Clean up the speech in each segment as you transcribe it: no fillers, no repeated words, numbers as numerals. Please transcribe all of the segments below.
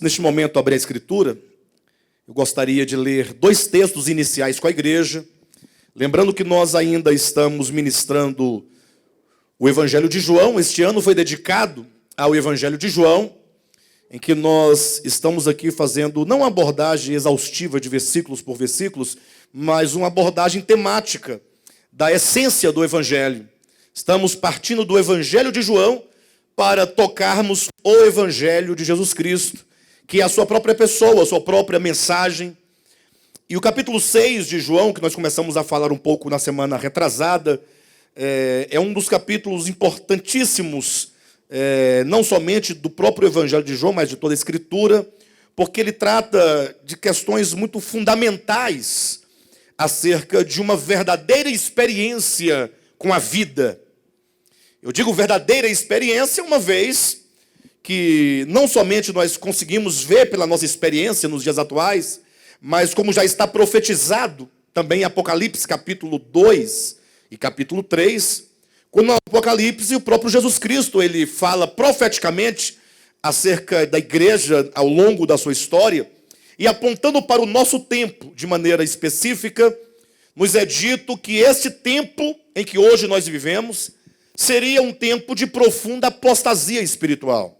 neste momento, abrir a Escritura. Eu gostaria de ler 2 textos iniciais com a igreja. Lembrando que nós ainda estamos ministrando o Evangelho de João. Este ano foi dedicado ao Evangelho de João, em que nós estamos aqui fazendo não uma abordagem exaustiva de versículos por versículos, mas uma abordagem temática da essência do Evangelho. Estamos partindo do Evangelho de João para tocarmos o Evangelho de Jesus Cristo, que é a sua própria pessoa, a sua própria mensagem. E o capítulo 6 de João, que nós começamos a falar um pouco na semana retrasada, é um dos capítulos importantíssimos, não somente do próprio Evangelho de João, mas de toda a Escritura, porque ele trata de questões muito fundamentais acerca de uma verdadeira experiência com a vida. Eu digo verdadeira experiência uma vez que não somente nós conseguimos ver pela nossa experiência nos dias atuais, mas como já está profetizado também em Apocalipse capítulo 2 e capítulo 3, quando no Apocalipse o próprio Jesus Cristo ele fala profeticamente acerca da igreja ao longo da sua história, e apontando para o nosso tempo de maneira específica, nos é dito que este tempo em que hoje nós vivemos seria um tempo de profunda apostasia espiritual.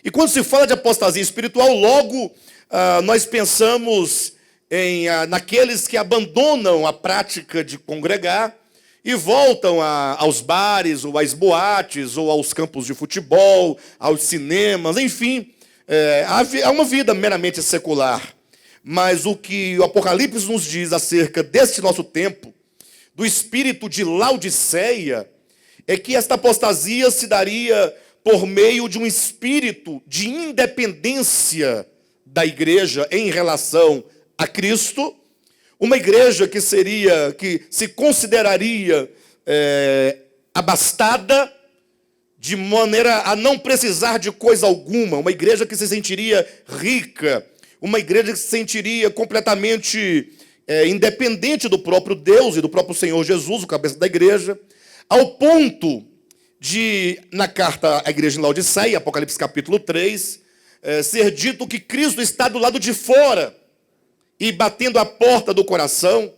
E quando se fala de apostasia espiritual, logo nós pensamos naqueles que abandonam a prática de congregar e voltam aos bares, ou às boates, ou aos campos de futebol, aos cinemas, enfim, há uma vida meramente secular. Mas o que o Apocalipse nos diz acerca deste nosso tempo, do espírito de Laodiceia, é que esta apostasia se daria por meio de um espírito de independência da igreja em relação a Cristo, uma igreja que se consideraria abastada, de maneira a não precisar de coisa alguma, uma igreja que se sentiria rica, uma igreja que se sentiria completamente independente do próprio Deus e do próprio Senhor Jesus, o cabeça da igreja, ao ponto de, na carta à igreja em Laodiceia, Apocalipse capítulo 3, ser dito que Cristo está do lado de fora e batendo a porta do coração,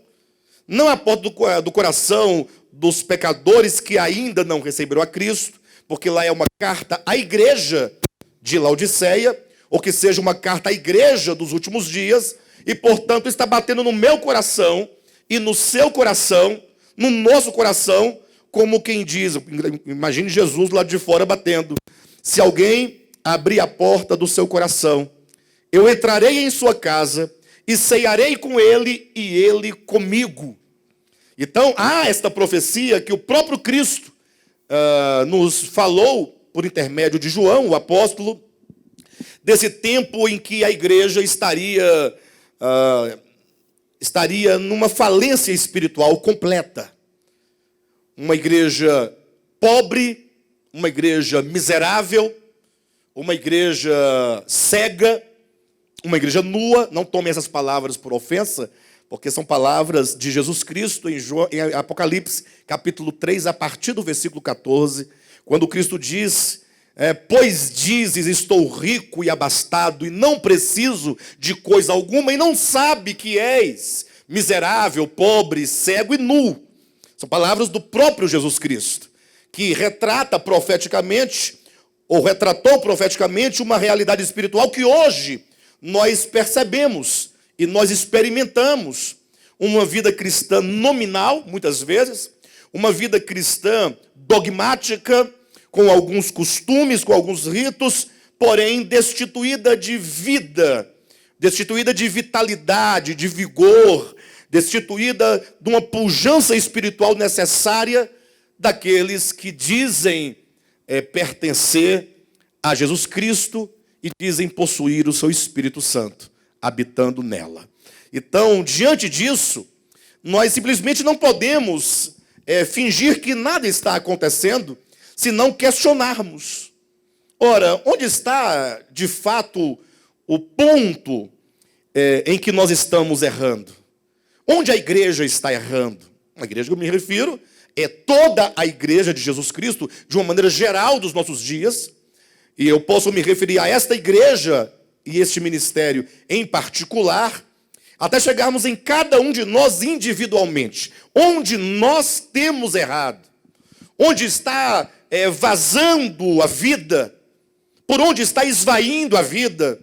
não a porta do coração dos pecadores que ainda não receberam a Cristo, porque lá é uma carta à igreja de Laodiceia, ou que seja uma carta à igreja dos últimos dias, e portanto está batendo no meu coração e no seu coração, no nosso coração, como quem diz, imagine Jesus lá de fora batendo. Se alguém abrir a porta do seu coração, eu entrarei em sua casa e ceiarei com ele e ele comigo. Então, há esta profecia que o próprio Cristo nos falou, por intermédio de João, o apóstolo, desse tempo em que a igreja estaria numa falência espiritual completa. Uma igreja pobre, uma igreja miserável, uma igreja cega, uma igreja nua. Não tome essas palavras por ofensa, porque são palavras de Jesus Cristo em Apocalipse, capítulo 3, a partir do versículo 14, quando Cristo diz: pois dizes, estou rico e abastado, e não preciso de coisa alguma, e não sabe que és miserável, pobre, cego e nu. São palavras do próprio Jesus Cristo, que retrata profeticamente, ou retratou profeticamente, uma realidade espiritual que hoje nós percebemos e nós experimentamos. Uma vida cristã nominal, muitas vezes, uma vida cristã dogmática, com alguns costumes, com alguns ritos, porém destituída de vida, destituída de vitalidade, de vigor, destituída de uma pujança espiritual necessária daqueles que dizem pertencer a Jesus Cristo e dizem possuir o seu Espírito Santo, habitando nela. Então, diante disso, nós simplesmente não podemos fingir que nada está acontecendo, se não questionarmos. Ora, onde está, de fato, o ponto em que nós estamos errando? Onde a igreja está errando? A igreja que eu me refiro é toda a igreja de Jesus Cristo, de uma maneira geral dos nossos dias, e eu posso me referir a esta igreja e este ministério em particular, até chegarmos em cada um de nós individualmente, onde nós temos errado, onde está vazando a vida, por onde está esvaindo a vida,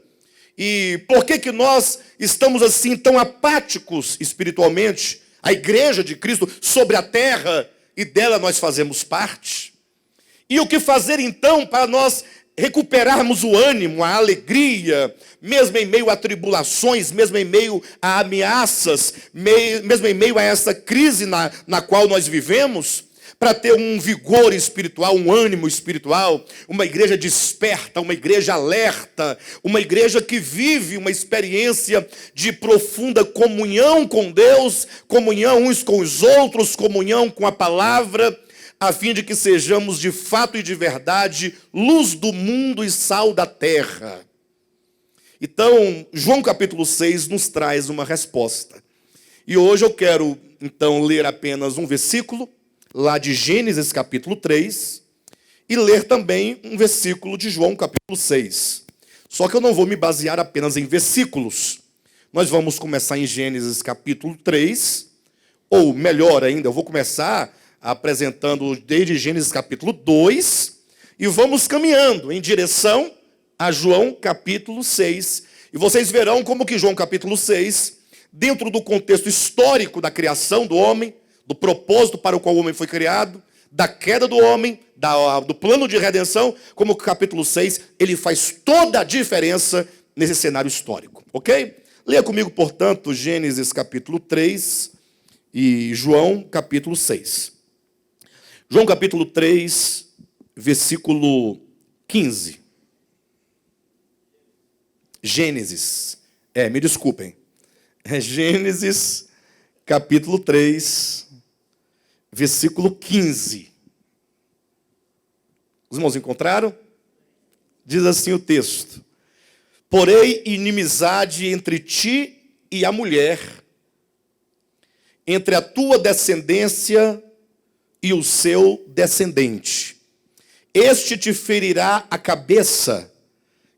e por que nós estamos assim tão apáticos espiritualmente, a igreja de Cristo sobre a terra, e dela nós fazemos parte. E o que fazer então para nós recuperarmos o ânimo, a alegria, mesmo em meio a tribulações, mesmo em meio a ameaças, mesmo em meio a essa crise na qual nós vivemos, para ter um vigor espiritual, um ânimo espiritual, uma igreja desperta, uma igreja alerta, uma igreja que vive uma experiência de profunda comunhão com Deus, comunhão uns com os outros, comunhão com a palavra, a fim de que sejamos de fato e de verdade luz do mundo e sal da terra. Então, João capítulo 6 nos traz uma resposta. E hoje eu quero, então, ler apenas um versículo, lá de Gênesis capítulo 3, e ler também um versículo de João capítulo 6. Só que eu não vou me basear apenas em versículos. Nós vamos começar em Gênesis capítulo 3, ou melhor ainda, eu vou começar apresentando desde Gênesis capítulo 2, e vamos caminhando em direção a João capítulo 6. E vocês verão como que João capítulo 6, dentro do contexto histórico da criação do homem, do propósito para o qual o homem foi criado, da queda do homem, do plano de redenção, como o capítulo 6, ele faz toda a diferença nesse cenário histórico, ok? Leia comigo, portanto, Gênesis capítulo 3 e João capítulo 6. João capítulo 3, versículo 15. Gênesis, me desculpem, é Gênesis capítulo 3, versículo 15. Os irmãos encontraram? Diz assim o texto: porém, inimizade entre ti e a mulher, entre a tua descendência e o seu descendente. Este te ferirá a cabeça,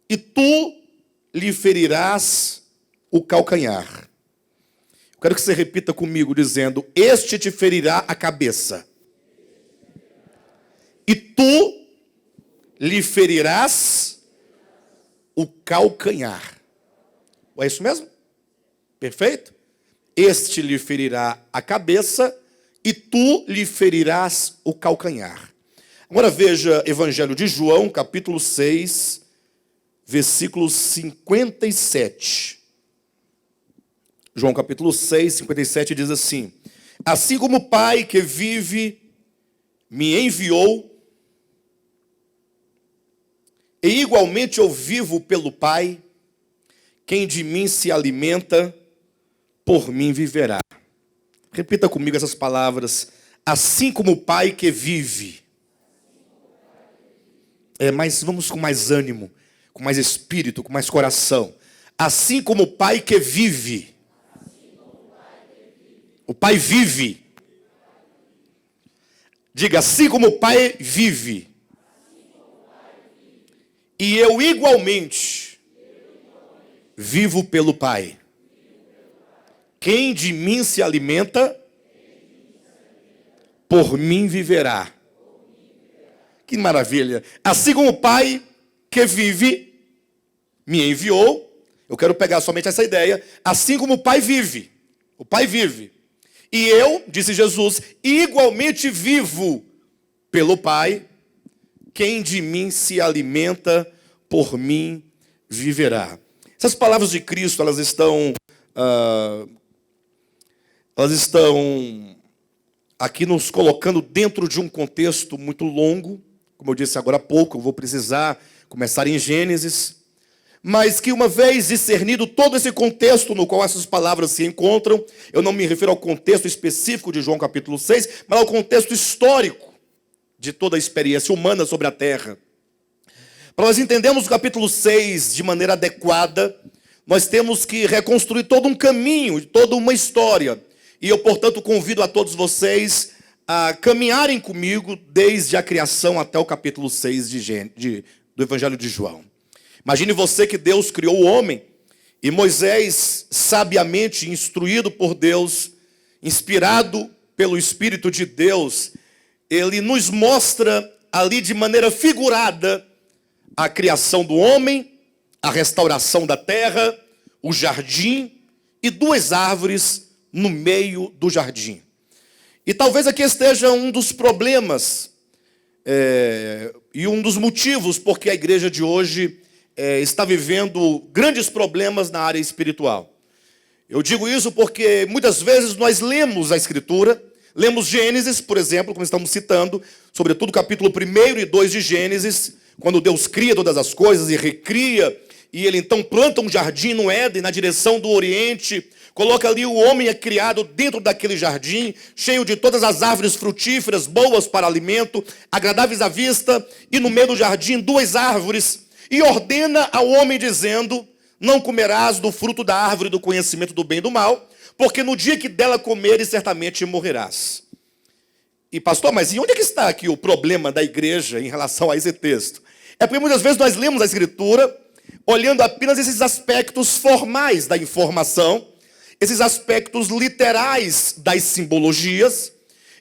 e tu lhe ferirás o calcanhar. Quero que você repita comigo, dizendo: este te ferirá a cabeça, e tu lhe ferirás o calcanhar. É isso mesmo? Perfeito? Este lhe ferirá a cabeça, e tu lhe ferirás o calcanhar. Agora veja Evangelho de João, capítulo 6, versículo 57. João capítulo 6, 57 diz assim: assim como o Pai que vive me enviou, e igualmente eu vivo pelo Pai, quem de mim se alimenta, por mim viverá. Repita comigo essas palavras: assim como o Pai que vive. Mas vamos com mais ânimo, com mais espírito, com mais coração. Assim como o Pai que vive. O Pai vive. Diga: assim como o Pai vive. E eu igualmente vivo pelo Pai. Quem de mim se alimenta, por mim viverá. Que maravilha. Assim como o Pai que vive me enviou, eu quero pegar somente essa ideia. Assim como o Pai vive. O Pai vive. E eu, disse Jesus, igualmente vivo pelo Pai. Quem de mim se alimenta, por mim viverá. Essas palavras de Cristo, elas estão aqui nos colocando dentro de um contexto muito longo. Como eu disse agora há pouco, eu vou precisar começar em Gênesis. Mas que uma vez discernido todo esse contexto no qual essas palavras se encontram, eu não me refiro ao contexto específico de João capítulo 6, mas ao contexto histórico de toda a experiência humana sobre a terra. Para nós entendermos o capítulo 6 de maneira adequada, nós temos que reconstruir todo um caminho, toda uma história. E eu, portanto, convido a todos vocês a caminharem comigo desde a criação até o capítulo 6 do Evangelho de João. Imagine você que Deus criou o homem e Moisés, sabiamente instruído por Deus, inspirado pelo Espírito de Deus, ele nos mostra ali de maneira figurada a criação do homem, a restauração da terra, o jardim e duas árvores no meio do jardim. E talvez aqui esteja um dos problemas e um dos motivos porque a igreja de hoje está vivendo grandes problemas na área espiritual. Eu digo isso porque muitas vezes nós lemos a Escritura, lemos Gênesis, por exemplo, como estamos citando, sobretudo capítulo 1 e 2 de Gênesis, quando Deus cria todas as coisas e recria, e ele então planta um jardim no Éden, na direção do Oriente, coloca ali o homem é criado dentro daquele jardim, cheio de todas as árvores frutíferas, boas para alimento, agradáveis à vista, e no meio do jardim duas árvores, e ordena ao homem dizendo, não comerás do fruto da árvore do conhecimento do bem e do mal, porque no dia que dela comeres, certamente morrerás. E pastor, mas e onde é que está aqui o problema da igreja em relação a esse texto? É porque muitas vezes nós lemos a Escritura, olhando apenas esses aspectos formais da informação, esses aspectos literais das simbologias,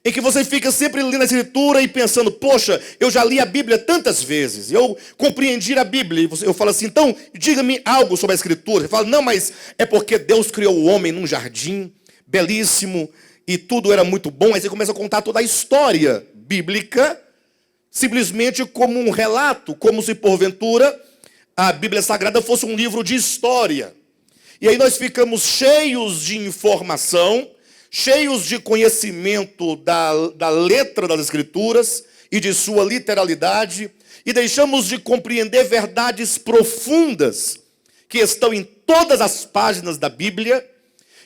em que você fica sempre lendo a Escritura e pensando, poxa, eu já li a Bíblia tantas vezes, eu compreendi a Bíblia, e eu falo assim, então, diga-me algo sobre a Escritura. Você fala, não, mas é porque Deus criou o homem num jardim, belíssimo, e tudo era muito bom. Aí você começa a contar toda a história bíblica, simplesmente como um relato, como se porventura a Bíblia Sagrada fosse um livro de história. E aí nós ficamos cheios de informação, cheios de conhecimento da letra das Escrituras e de sua literalidade, e deixamos de compreender verdades profundas que estão em todas as páginas da Bíblia,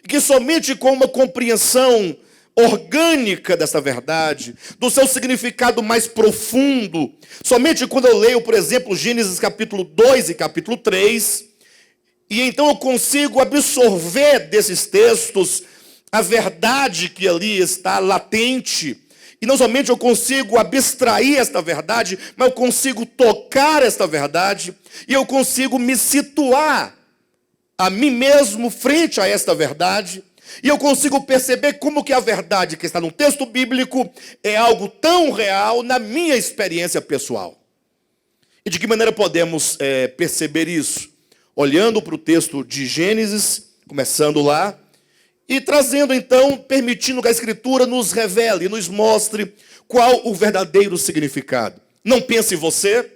e que somente com uma compreensão orgânica dessa verdade, do seu significado mais profundo, somente quando eu leio, por exemplo, Gênesis capítulo 2 e capítulo 3, e então eu consigo absorver desses textos a verdade que ali está latente. E não somente eu consigo abstrair esta verdade, mas eu consigo tocar esta verdade. E eu consigo me situar a mim mesmo frente a esta verdade. E eu consigo perceber como que a verdade que está no texto bíblico é algo tão real na minha experiência pessoal. E de que maneira podemos perceber isso? Olhando para o texto de Gênesis, começando lá, e trazendo então, permitindo que a Escritura nos revele, nos mostre qual o verdadeiro significado. Não pense você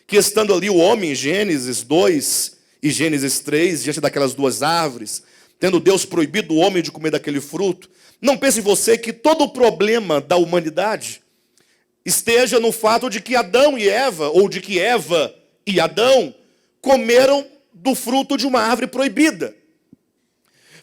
que estando ali o homem em Gênesis 2 e Gênesis 3, diante daquelas duas árvores, tendo Deus proibido o homem de comer daquele fruto, não pense você que todo o problema da humanidade esteja no fato de que Adão e Eva, ou de que Eva e Adão, comeram do fruto de uma árvore proibida.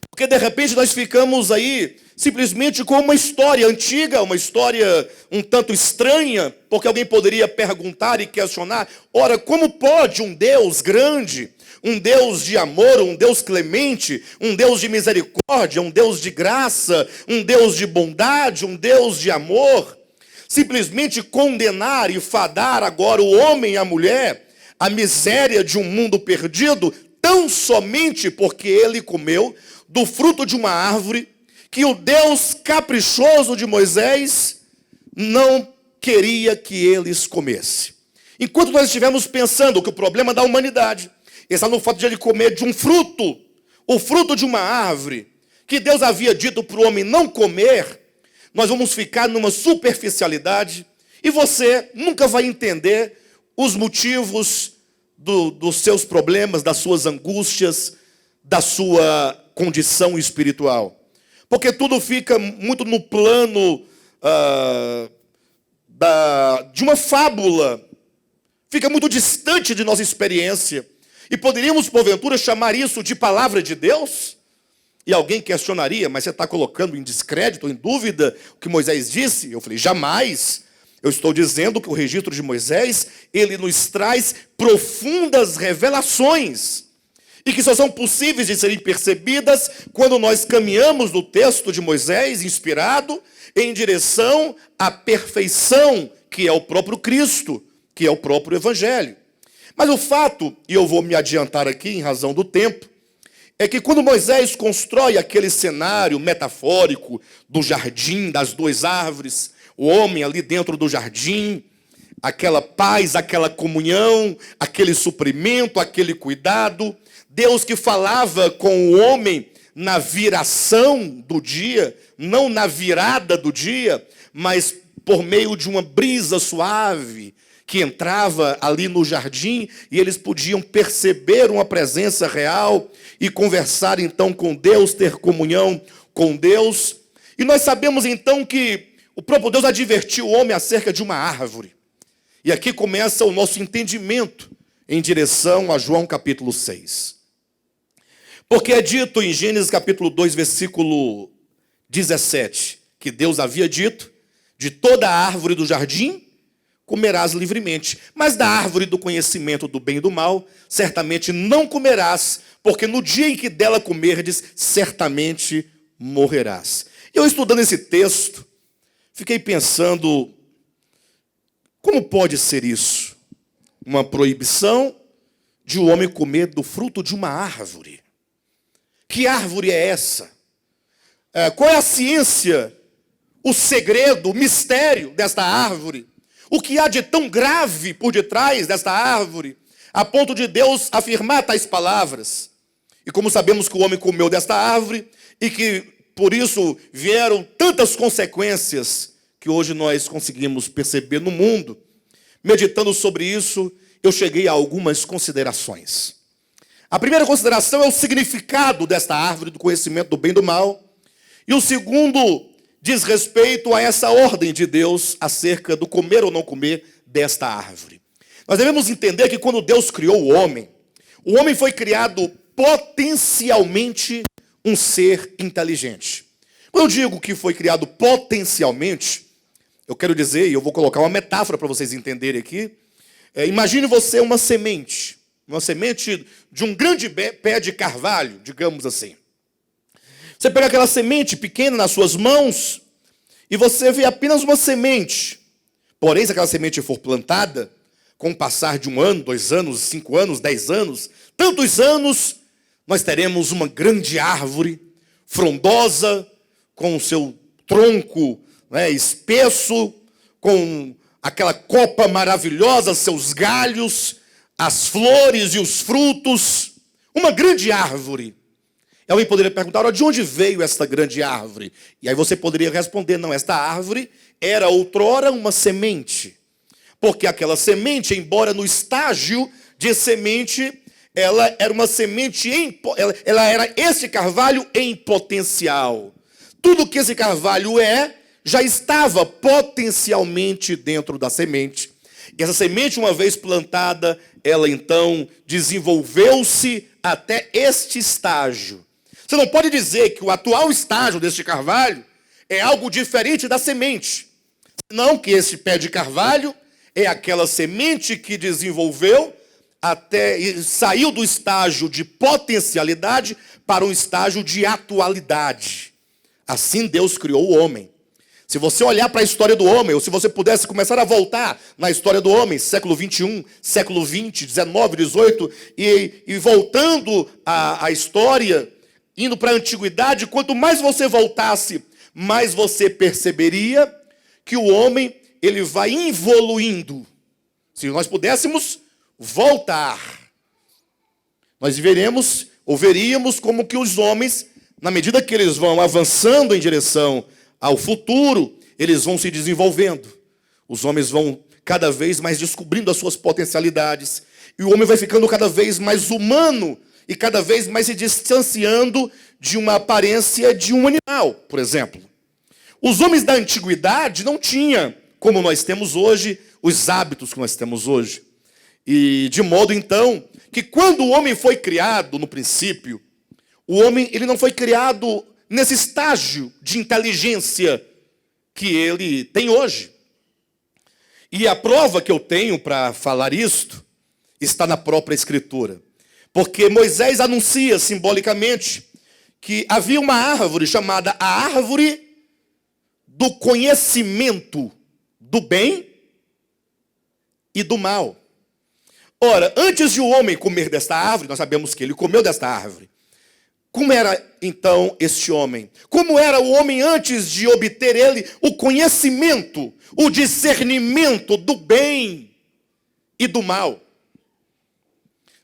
Porque de repente nós ficamos aí simplesmente com uma história antiga, uma história um tanto estranha, porque alguém poderia perguntar e questionar, ora, como pode um Deus grande, um Deus de amor, um Deus clemente, um Deus de misericórdia, um Deus de graça, um Deus de bondade, um Deus de amor, simplesmente condenar e fadar agora o homem e a mulher à miséria de um mundo perdido, tão somente porque ele comeu do fruto de uma árvore que o Deus caprichoso de Moisés não queria que eles comessem. Enquanto nós estivemos pensando que o problema da humanidade está no fato de ele comer de um fruto, o fruto de uma árvore, que Deus havia dito para o homem não comer, nós vamos ficar numa superficialidade e você nunca vai entender os motivos dos seus problemas, das suas angústias, da sua condição espiritual. Porque tudo fica muito no plano de uma fábula. Fica muito distante de nossa experiência. E poderíamos, porventura, chamar isso de palavra de Deus? E alguém questionaria, mas você está colocando em descrédito, em dúvida, o que Moisés disse? Eu falei, jamais. Eu estou dizendo que o registro de Moisés, ele nos traz profundas revelações. E que só são possíveis de serem percebidas quando nós caminhamos no texto de Moisés, inspirado, em direção à perfeição, que é o próprio Cristo, que é o próprio Evangelho. Mas o fato, e eu vou me adiantar aqui em razão do tempo, é que quando Moisés constrói aquele cenário metafórico do jardim, das duas árvores, o homem ali dentro do jardim, aquela paz, aquela comunhão, aquele suprimento, aquele cuidado, Deus que falava com o homem na viração do dia, não na virada do dia, mas por meio de uma brisa suave que entrava ali no jardim e eles podiam perceber uma presença real e conversar então com Deus, ter comunhão com Deus. E nós sabemos então que o próprio Deus advertiu o homem acerca de uma árvore. E aqui começa o nosso entendimento em direção a João capítulo 6. Porque é dito em Gênesis capítulo 2, versículo 17, que Deus havia dito: de toda a árvore do jardim comerás livremente, mas da árvore do conhecimento do bem e do mal, certamente não comerás, porque no dia em que dela comerdes, certamente morrerás. Eu estudando esse texto, fiquei pensando, como pode ser isso? Uma proibição de o homem comer do fruto de uma árvore. Que árvore é essa? Qual é a ciência, o segredo, o mistério desta árvore? O que há de tão grave por detrás desta árvore, a ponto de Deus afirmar tais palavras? E como sabemos que o homem comeu desta árvore, e que por isso vieram tantas consequências que hoje nós conseguimos perceber no mundo, meditando sobre isso, eu cheguei a algumas considerações. A primeira consideração é o significado desta árvore do conhecimento do bem e do mal. E o segundo diz respeito a essa ordem de Deus acerca do comer ou não comer desta árvore. Nós devemos entender que quando Deus criou o homem foi criado potencialmente um ser inteligente. Quando eu digo que foi criado potencialmente, eu quero dizer, e eu vou colocar uma metáfora para vocês entenderem aqui. Imagine você uma semente de um grande pé de carvalho, digamos assim. Você pega aquela semente pequena nas suas mãos e você vê apenas uma semente. Porém, se aquela semente for plantada, com o passar de 1 ano, 2 anos, 5 anos, 10 anos, tantos anos, nós teremos uma grande árvore, frondosa, com o seu tronco espesso, com aquela copa maravilhosa, seus galhos, as flores e os frutos, uma grande árvore. E alguém poderia perguntar, de onde veio esta grande árvore? E aí você poderia responder, não, esta árvore era outrora uma semente. Porque aquela semente, embora no estágio de semente, ela era uma semente, ela era esse carvalho em potencial. Tudo que esse carvalho já estava potencialmente dentro da semente. E essa semente, uma vez plantada, ela então desenvolveu-se até este estágio. Você não pode dizer que o atual estágio deste carvalho é algo diferente da semente. Não, que esse pé de carvalho é aquela semente que desenvolveu até e saiu do estágio de potencialidade para um estágio de atualidade. Assim Deus criou o homem. Se você olhar para a história do homem, ou se você pudesse começar a voltar na história do homem, século 21, século 20, 19, 18, e voltando a história, indo para a antiguidade, quanto mais você voltasse, mais você perceberia que o homem, ele vai evoluindo. Se nós pudéssemos voltar, nós veríamos como que os homens, na medida que eles vão avançando em direção ao futuro, eles vão se desenvolvendo. Os homens vão cada vez mais descobrindo as suas potencialidades. E o homem vai ficando cada vez mais humano e cada vez mais se distanciando de uma aparência de um animal, por exemplo. Os homens da antiguidade não tinham, como nós temos hoje, os hábitos que nós temos hoje. E de modo, então, que quando o homem foi criado, no princípio, o homem ele não foi criado nesse estágio de inteligência que ele tem hoje. E a prova que eu tenho para falar isto está na própria Escritura. Porque Moisés anuncia simbolicamente que havia uma árvore chamada a árvore do conhecimento do bem e do mal. Ora, antes de o homem comer desta árvore, nós sabemos que ele comeu desta árvore. Como era então este homem? Como era o homem antes de obter ele o conhecimento, o discernimento do bem e do mal?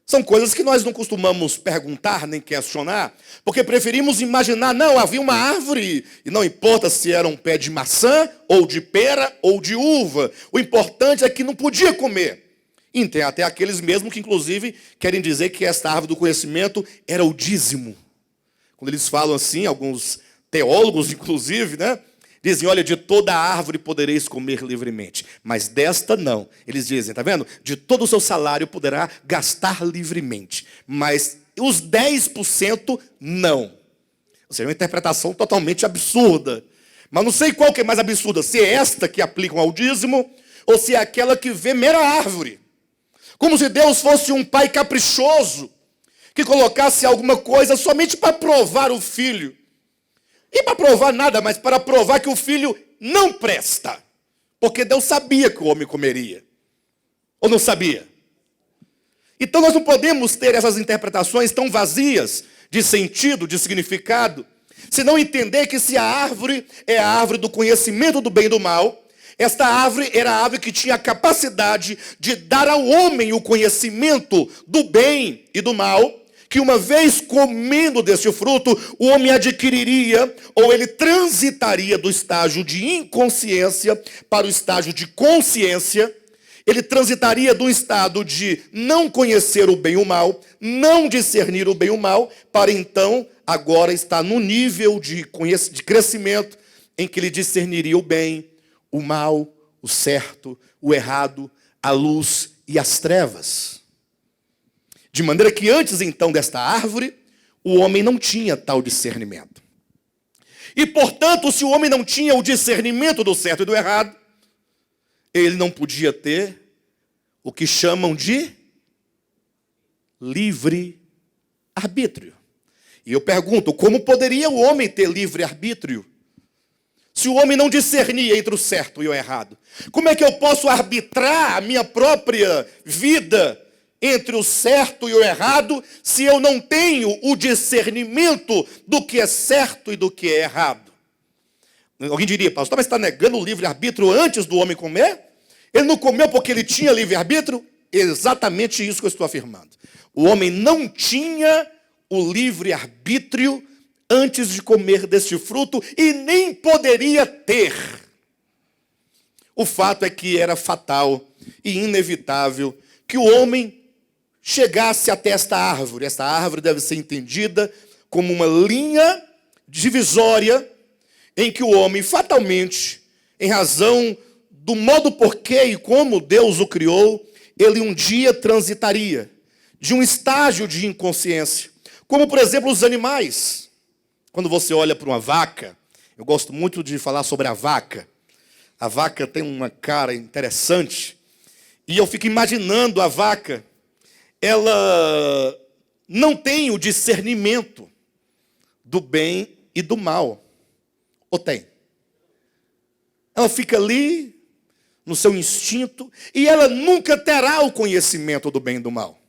São coisas que nós não costumamos perguntar nem questionar, porque preferimos imaginar, não, havia uma árvore, e não importa se era um pé de maçã, ou de pera, ou de uva. O importante é que não podia comer. E tem até aqueles mesmos que, inclusive, querem dizer que esta árvore do conhecimento era o dízimo. Quando eles falam assim, alguns teólogos, inclusive, né? Dizem, olha, de toda árvore podereis comer livremente, mas desta não. Eles dizem, tá vendo? De todo o seu salário poderá gastar livremente, mas os 10% não. Ou seja, uma interpretação totalmente absurda. Mas não sei qual que é mais absurda, se é esta que aplicam ao dízimo, ou se é aquela que vê mera árvore. Como se Deus fosse um pai caprichoso, que colocasse alguma coisa somente para provar o filho. E para provar nada, mas para provar que o filho não presta. Porque Deus sabia que o homem comeria. Ou não sabia? Então nós não podemos ter essas interpretações tão vazias de sentido, de significado, se não entender que se a árvore é a árvore do conhecimento do bem e do mal, esta árvore era a árvore que tinha a capacidade de dar ao homem o conhecimento do bem e do mal, que uma vez comendo desse fruto, o homem adquiriria, ou ele transitaria do estágio de inconsciência para o estágio de consciência. Ele transitaria do estado de não conhecer o bem e o mal, não discernir o bem e o mal, para então, agora estar no nível de crescimento, em que ele discerniria o bem, o mal, o certo, o errado, a luz e as trevas. De maneira que antes, então, desta árvore, o homem não tinha tal discernimento. E, portanto, se o homem não tinha o discernimento do certo e do errado, ele não podia ter o que chamam de livre-arbítrio. E eu pergunto, como poderia o homem ter livre-arbítrio se o homem não discernia entre o certo e o errado? Como é que eu posso arbitrar a minha própria vida entre o certo e o errado, se eu não tenho o discernimento do que é certo e do que é errado? Alguém diria, pastor, mas está negando o livre-arbítrio antes do homem comer? Ele não comeu porque ele tinha livre-arbítrio? Exatamente isso que eu estou afirmando. O homem não tinha o livre-arbítrio antes de comer deste fruto e nem poderia ter. O fato é que era fatal e inevitável que o homem chegasse até esta árvore. Esta árvore deve ser entendida como uma linha divisória em que o homem fatalmente, em razão do modo porquê e como Deus o criou, ele um dia transitaria de um estágio de inconsciência, como por exemplo os animais. Quando você olha para uma vaca, eu gosto muito de falar sobre a vaca. A vaca tem uma cara interessante e eu fico imaginando a vaca. Ela não tem o discernimento do bem e do mal. Ou tem? Ela fica ali, no seu instinto, e ela nunca terá o conhecimento do bem e do mal.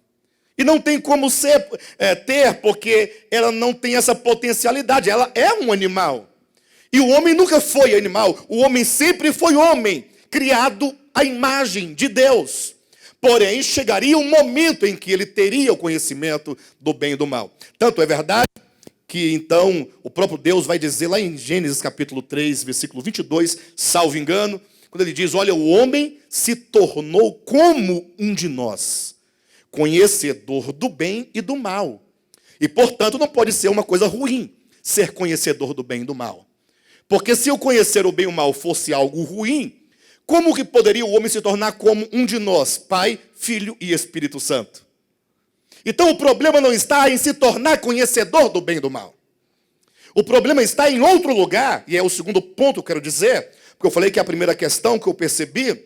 E não tem como ter, porque ela não tem essa potencialidade. Ela é um animal. E o homem nunca foi animal. O homem sempre foi homem, criado à imagem de Deus. Porém, chegaria um momento em que ele teria o conhecimento do bem e do mal. Tanto é verdade que, então, o próprio Deus vai dizer lá em Gênesis capítulo 3, versículo 22, salvo engano, quando ele diz, olha, o homem se tornou como um de nós, conhecedor do bem e do mal. E, portanto, não pode ser uma coisa ruim ser conhecedor do bem e do mal. Porque se eu conhecer o bem e o mal fosse algo ruim, como que poderia o homem se tornar como um de nós, Pai, Filho e Espírito Santo? Então o problema não está em se tornar conhecedor do bem e do mal. O problema está em outro lugar, e é o segundo ponto que eu quero dizer, porque eu falei que a primeira questão que eu percebi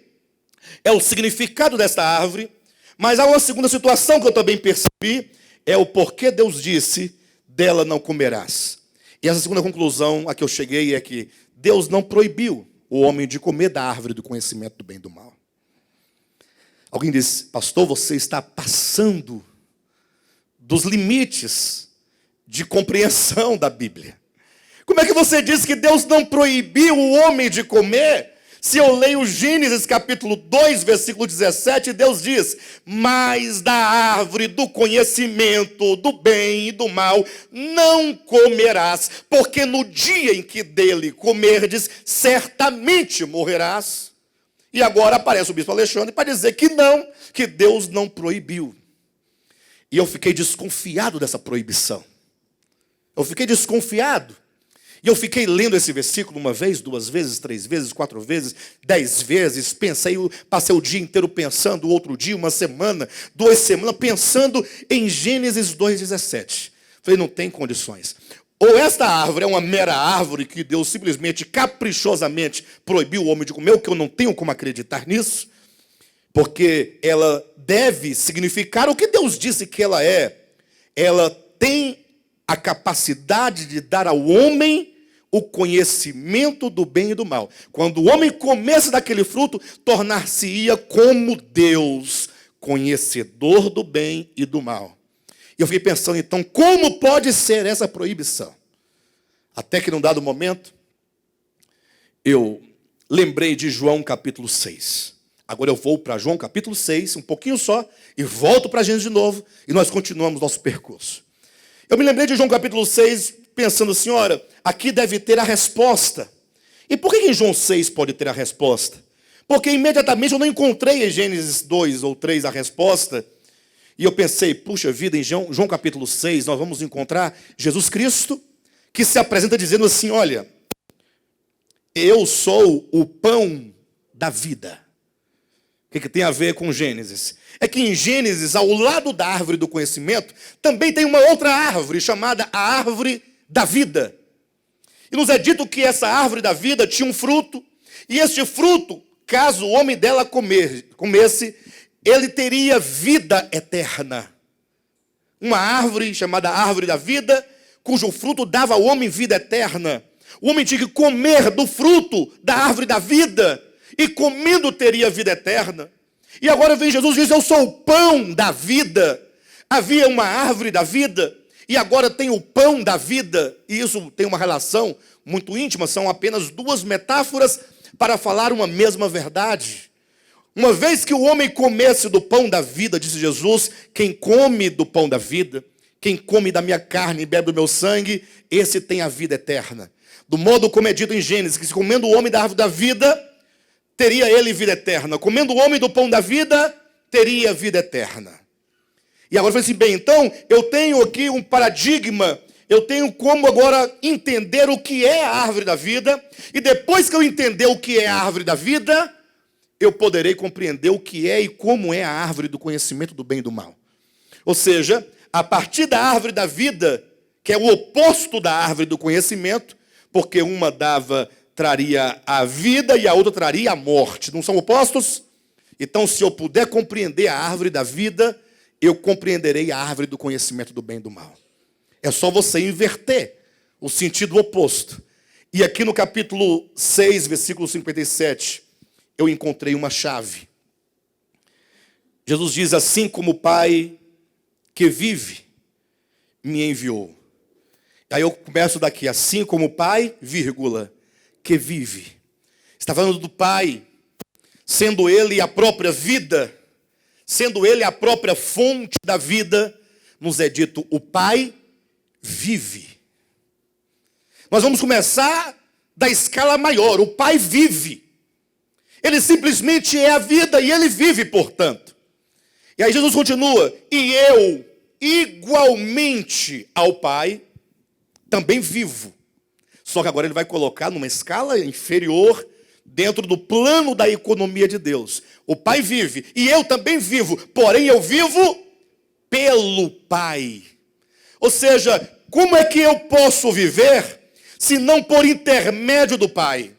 é o significado desta árvore, mas há uma segunda situação que eu também percebi, é o porquê Deus disse, dela não comerás. E essa segunda conclusão a que eu cheguei é que Deus não proibiu o homem de comer da árvore do conhecimento do bem e do mal. Alguém diz: pastor, você está passando dos limites de compreensão da Bíblia. Como é que você diz que Deus não proibiu o homem de comer? Se eu leio Gênesis capítulo 2, versículo 17, Deus diz: mas da árvore do conhecimento do bem e do mal não comerás, porque no dia em que dele comerdes, certamente morrerás. E agora aparece o bispo Alexandre para dizer que não, que Deus não proibiu. E eu fiquei desconfiado dessa proibição. Eu fiquei desconfiado. E eu fiquei lendo esse versículo uma vez, 2 vezes, 3 vezes, 4 vezes, 10 vezes. Passei o dia inteiro pensando, outro dia, uma semana, 2 semanas, pensando em Gênesis 2,17. Falei, não tem condições. Ou esta árvore é uma mera árvore que Deus simplesmente, caprichosamente proibiu o homem de comer, o que eu não tenho como acreditar nisso, porque ela deve significar o que Deus disse que ela é. Ela tem a capacidade de dar ao homem o conhecimento do bem e do mal. Quando o homem comesse daquele fruto, tornar-se-ia como Deus, conhecedor do bem e do mal. E eu fiquei pensando, então, como pode ser essa proibição? Até que num dado momento, eu lembrei de João capítulo 6. Agora eu vou para João capítulo 6, um pouquinho só, e volto para Gênesis de novo, e nós continuamos nosso percurso. Eu me lembrei de João capítulo 6, pensando assim, ora, aqui deve ter a resposta. E por que em João 6 pode ter a resposta? Porque imediatamente eu não encontrei em Gênesis 2 ou 3 a resposta. E eu pensei, puxa vida, em João capítulo 6 nós vamos encontrar Jesus Cristo, que se apresenta dizendo assim, olha, eu sou o pão da vida. O que tem a ver com Gênesis? É que em Gênesis, ao lado da árvore do conhecimento, também tem uma outra árvore, chamada a árvore da vida. E nos é dito que essa árvore da vida tinha um fruto, e este fruto, caso o homem dela comesse, ele teria vida eterna. Uma árvore chamada árvore da vida, cujo fruto dava ao homem vida eterna. O homem tinha que comer do fruto da árvore da vida, e comendo teria vida eterna. E agora vem Jesus e diz, eu sou o pão da vida. Havia uma árvore da vida, e agora tem o pão da vida. E isso tem uma relação muito íntima, são apenas 2 metáforas para falar uma mesma verdade. Uma vez que o homem comesse do pão da vida, disse Jesus, quem come do pão da vida, quem come da minha carne e bebe do meu sangue, esse tem a vida eterna. Do modo como é dito em Gênesis, que se comendo o homem da árvore da vida, teria ele vida eterna. Comendo o homem do pão da vida, teria vida eterna. E agora eu falei assim, bem, então eu tenho aqui um paradigma, eu tenho como agora entender o que é a árvore da vida, e depois que eu entender o que é a árvore da vida, eu poderei compreender o que é e como é a árvore do conhecimento do bem e do mal. Ou seja, a partir da árvore da vida, que é o oposto da árvore do conhecimento, porque uma traria a vida e a outra traria a morte. Não são opostos? Então, se eu puder compreender a árvore da vida, eu compreenderei a árvore do conhecimento do bem e do mal. É só você inverter o sentido oposto. E aqui no capítulo 6, versículo 57, eu encontrei uma chave. Jesus diz, assim como o Pai que vive me enviou. Aí eu começo daqui, assim como o Pai, vírgula, que vive. Está falando do Pai, sendo Ele a própria vida, sendo Ele a própria fonte da vida, nos é dito, o Pai vive. Nós vamos começar da escala maior, o Pai vive. Ele simplesmente é a vida e Ele vive, portanto. E aí Jesus continua, e eu, igualmente ao Pai, também vivo. Só que agora ele vai colocar numa escala inferior, dentro do plano da economia de Deus. O Pai vive, e eu também vivo, porém eu vivo pelo Pai. Ou seja, como é que eu posso viver, se não por intermédio do Pai?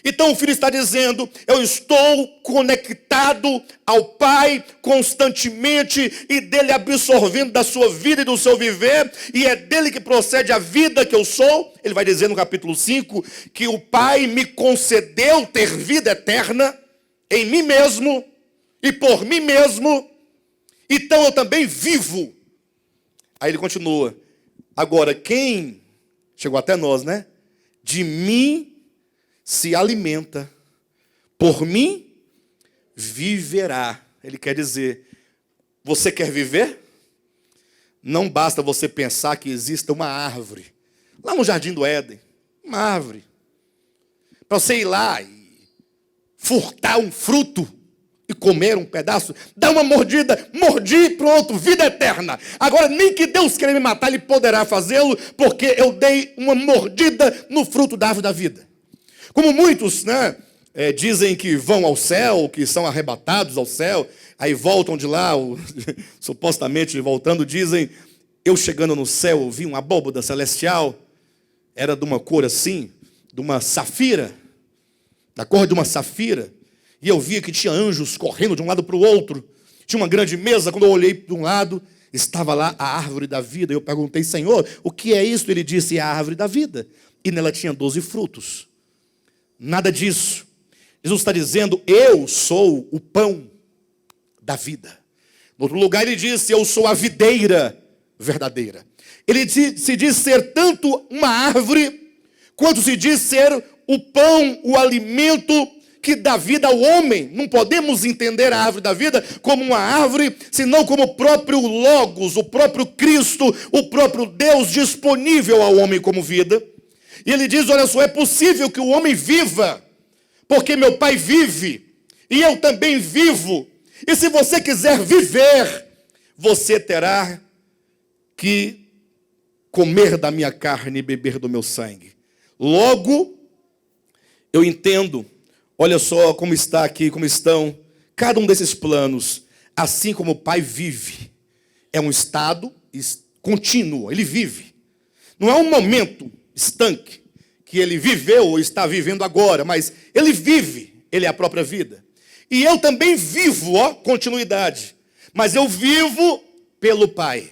Então o Filho está dizendo, eu estou conectado ao Pai constantemente e dele absorvendo da sua vida e do seu viver, e é dele que procede a vida que eu sou. Ele vai dizer no capítulo 5 que o Pai me concedeu ter vida eterna em mim mesmo, e por mim mesmo, então eu também vivo. Aí ele continua. Agora, quem, chegou até nós, né? De mim se alimenta, por mim viverá. Ele quer dizer, você quer viver? Não basta você pensar que exista uma árvore, lá no Jardim do Éden, uma árvore, para você ir lá e furtar um fruto e comer um pedaço, dar uma mordida, mordi, pronto, vida eterna. Agora, nem que Deus queira me matar, Ele poderá fazê-lo, porque eu dei uma mordida no fruto da árvore da vida. Como muitos, né, dizem que vão ao céu, que são arrebatados ao céu, aí voltam de lá, supostamente voltando, dizem, eu chegando no céu, eu vi uma abóbora celestial, era de uma cor assim, de uma safira, da cor de uma safira, e eu via que tinha anjos correndo de um lado para o outro, tinha uma grande mesa, quando eu olhei de um lado, estava lá a árvore da vida, eu perguntei, Senhor, o que é isso? Ele disse, é a árvore da vida, e nela tinha 12 frutos, nada disso. Jesus está dizendo, eu sou o pão da vida. No outro lugar ele disse, eu sou a videira verdadeira. Ele se diz ser tanto uma árvore, quanto se diz ser o pão, o alimento que dá vida ao homem. Não podemos entender a árvore da vida como uma árvore, senão como o próprio Logos, o próprio Cristo, o próprio Deus disponível ao homem como vida. E ele diz, olha só, é possível que o homem viva, porque meu Pai vive, e eu também vivo. E se você quiser viver, você terá que comer da minha carne e beber do meu sangue. Logo, eu entendo, olha só como está aqui, como estão cada um desses planos. Assim como o Pai vive, é um estado contínuo, ele vive. Não é um momento estanque, que ele viveu ou está vivendo agora, mas ele vive, ele é a própria vida. E eu também vivo, continuidade. Mas eu vivo pelo Pai.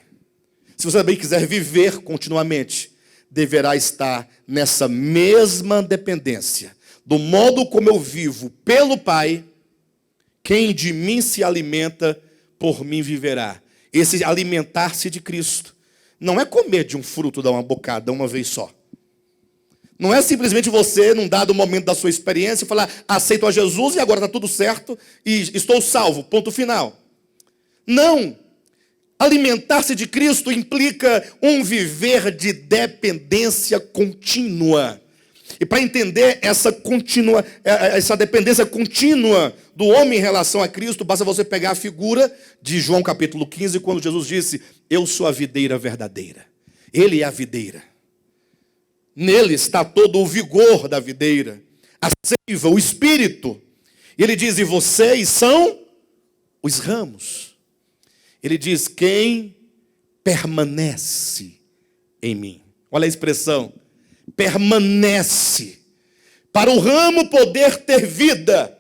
Se você também quiser viver continuamente, deverá estar nessa mesma dependência. Do modo como eu vivo pelo Pai, quem de mim se alimenta, por mim viverá. Esse alimentar-se de Cristo não é comer de um fruto, dar uma bocada uma vez só. Não é simplesmente você, num dado momento da sua experiência, falar, aceito a Jesus e agora está tudo certo e estou salvo, ponto final. Não. Alimentar-se de Cristo implica um viver de dependência contínua. E para entender essa dependência contínua do homem em relação a Cristo, basta você pegar a figura de João capítulo 15, quando Jesus disse, eu sou a videira verdadeira. Ele é a videira. Nele está todo o vigor da videira, a seiva, o espírito. E ele diz, e vocês são os ramos. Ele diz, quem permanece em mim. Olha a expressão, permanece. Para o ramo poder ter vida,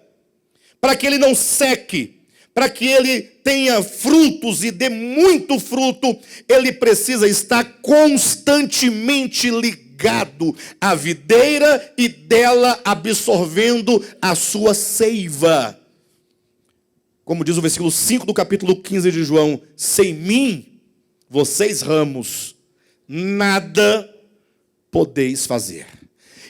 para que ele não seque, para que ele tenha frutos e dê muito fruto, ele precisa estar constantemente ligado à videira e dela absorvendo a sua seiva. Como diz o versículo 5 do capítulo 15 de João, sem mim, vocês ramos, nada podeis fazer.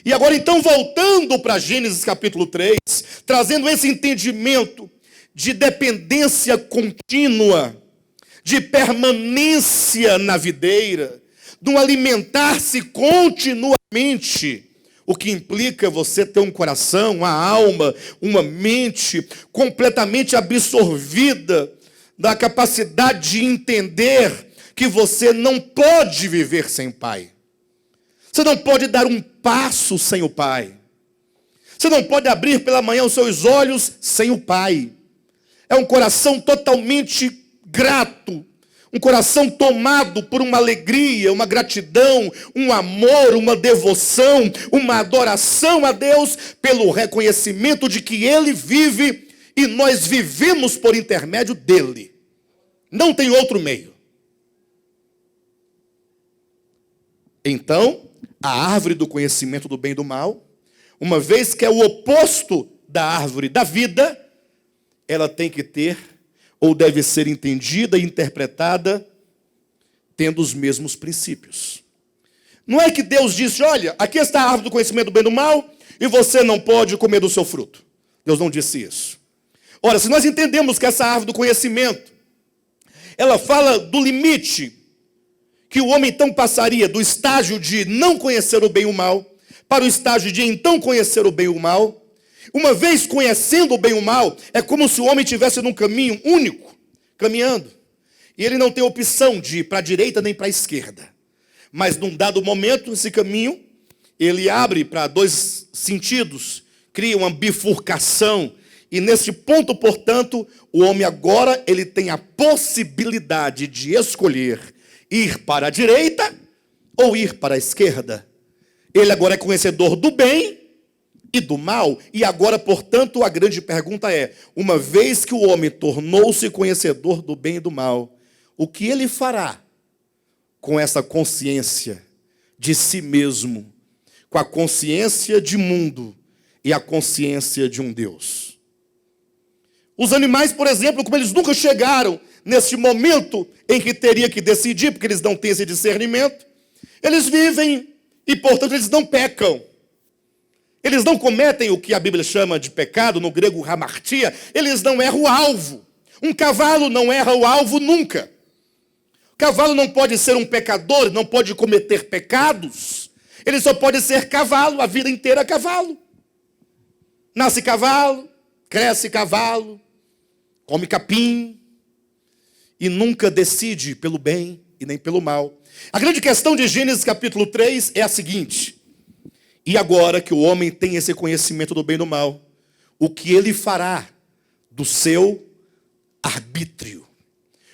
E agora então, voltando para Gênesis capítulo 3, trazendo esse entendimento de dependência contínua, de permanência na videira, de um alimentar-se continuamente, o que implica você ter um coração, uma alma, uma mente completamente absorvida da capacidade de entender que você não pode viver sem o Pai. Você não pode dar um passo sem o Pai. Você não pode abrir pela manhã os seus olhos sem o Pai. É um coração totalmente grato, um coração tomado por uma alegria, uma gratidão, um amor, uma devoção, uma adoração a Deus pelo reconhecimento de que Ele vive e nós vivemos por intermédio dEle. Não tem outro meio. Então, a árvore do conhecimento do bem e do mal, uma vez que é o oposto da árvore da vida, ela tem que ter, ou deve ser entendida e interpretada, tendo os mesmos princípios. Não é que Deus disse, olha, aqui está a árvore do conhecimento do bem e do mal, e você não pode comer do seu fruto. Deus não disse isso. Ora, se nós entendemos que essa árvore do conhecimento, ela fala do limite que o homem então passaria do estágio de não conhecer o bem e o mal, para o estágio de então conhecer o bem e o mal. Uma vez conhecendo o bem e o mal, é como se o homem estivesse num caminho único, caminhando. E ele não tem opção de ir para a direita nem para a esquerda. Mas num dado momento, esse caminho, ele abre para dois sentidos, cria uma bifurcação. E nesse ponto, portanto, o homem agora ele tem a possibilidade de escolher ir para a direita ou ir para a esquerda. Ele agora é conhecedor do bem e do mal. E agora, portanto, a grande pergunta é, uma vez que o homem tornou-se conhecedor do bem e do mal, o que ele fará com essa consciência de si mesmo, com a consciência de mundo e a consciência de um Deus? Os animais, por exemplo, como eles nunca chegaram nesse momento em que teria que decidir, porque eles não têm esse discernimento, eles vivem e, portanto, eles não pecam. Eles não cometem o que a Bíblia chama de pecado, no grego hamartia, eles não erram o alvo. Um cavalo não erra o alvo nunca. O cavalo não pode ser um pecador, não pode cometer pecados. Ele só pode ser cavalo, a vida inteira cavalo. Nasce cavalo, cresce cavalo, come capim e nunca decide pelo bem e nem pelo mal. A grande questão de Gênesis capítulo 3 é a seguinte: e agora que o homem tem esse conhecimento do bem e do mal, o que ele fará do seu arbítrio?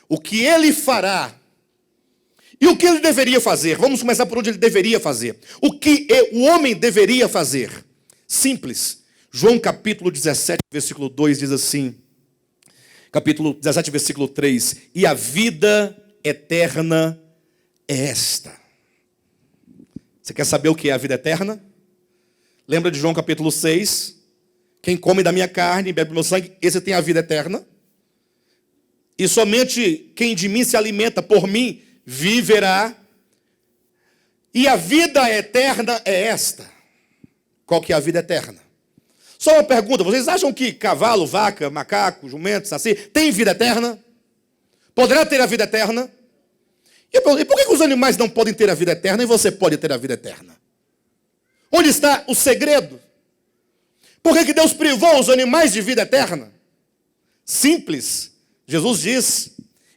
O que ele fará? E o que ele deveria fazer? Vamos começar por onde ele deveria fazer. O que o homem deveria fazer? Simples. João capítulo 17, versículo 2 diz assim, capítulo 17, versículo 3, e a vida eterna é esta. Você quer saber o que é a vida eterna? Lembra de João capítulo 6? Quem come da minha carne e bebe do meu sangue, esse tem a vida eterna. E somente quem de mim se alimenta por mim viverá. E a vida eterna é esta. Qual que é a vida eterna? Só uma pergunta, vocês acham que cavalo, vaca, macaco, jumento, saci, tem vida eterna? Poderá ter a vida eterna? E por que os animais não podem ter a vida eterna e você pode ter a vida eterna? Onde está o segredo? Por que Deus privou os animais de vida eterna? Simples. Jesus diz,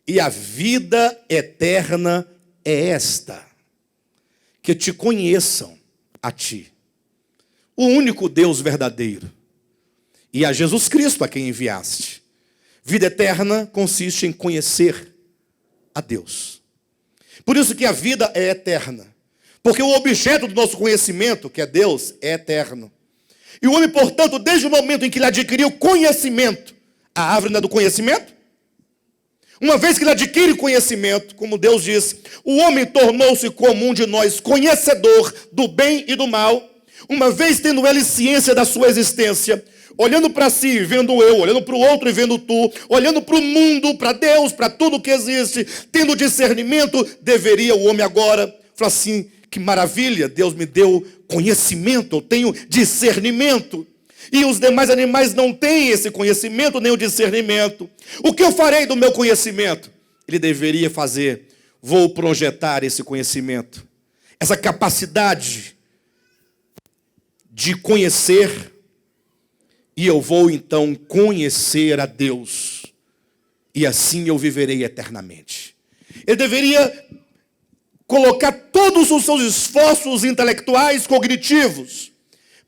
e a vida eterna é esta, que te conheçam a ti, o único Deus verdadeiro, e a Jesus Cristo a quem enviaste. Vida eterna consiste em conhecer a Deus. Por isso que a vida é eterna. Porque o objeto do nosso conhecimento, que é Deus, é eterno. E o homem, portanto, desde o momento em que ele adquiriu conhecimento, a árvore não é do conhecimento? Uma vez que ele adquire conhecimento, como Deus diz, o homem tornou-se como um de nós, conhecedor do bem e do mal. Uma vez tendo ele ciência da sua existência, olhando para si, vendo eu, olhando para o outro e vendo tu, olhando para o mundo, para Deus, para tudo que existe, tendo discernimento, deveria o homem agora falar assim, que maravilha, Deus me deu conhecimento, eu tenho discernimento. E os demais animais não têm esse conhecimento, nem o discernimento. O que eu farei do meu conhecimento? Ele deveria fazer, vou projetar esse conhecimento, essa capacidade de conhecer, e eu vou então conhecer a Deus, e assim eu viverei eternamente. Ele deveria colocar todos os seus esforços intelectuais, cognitivos,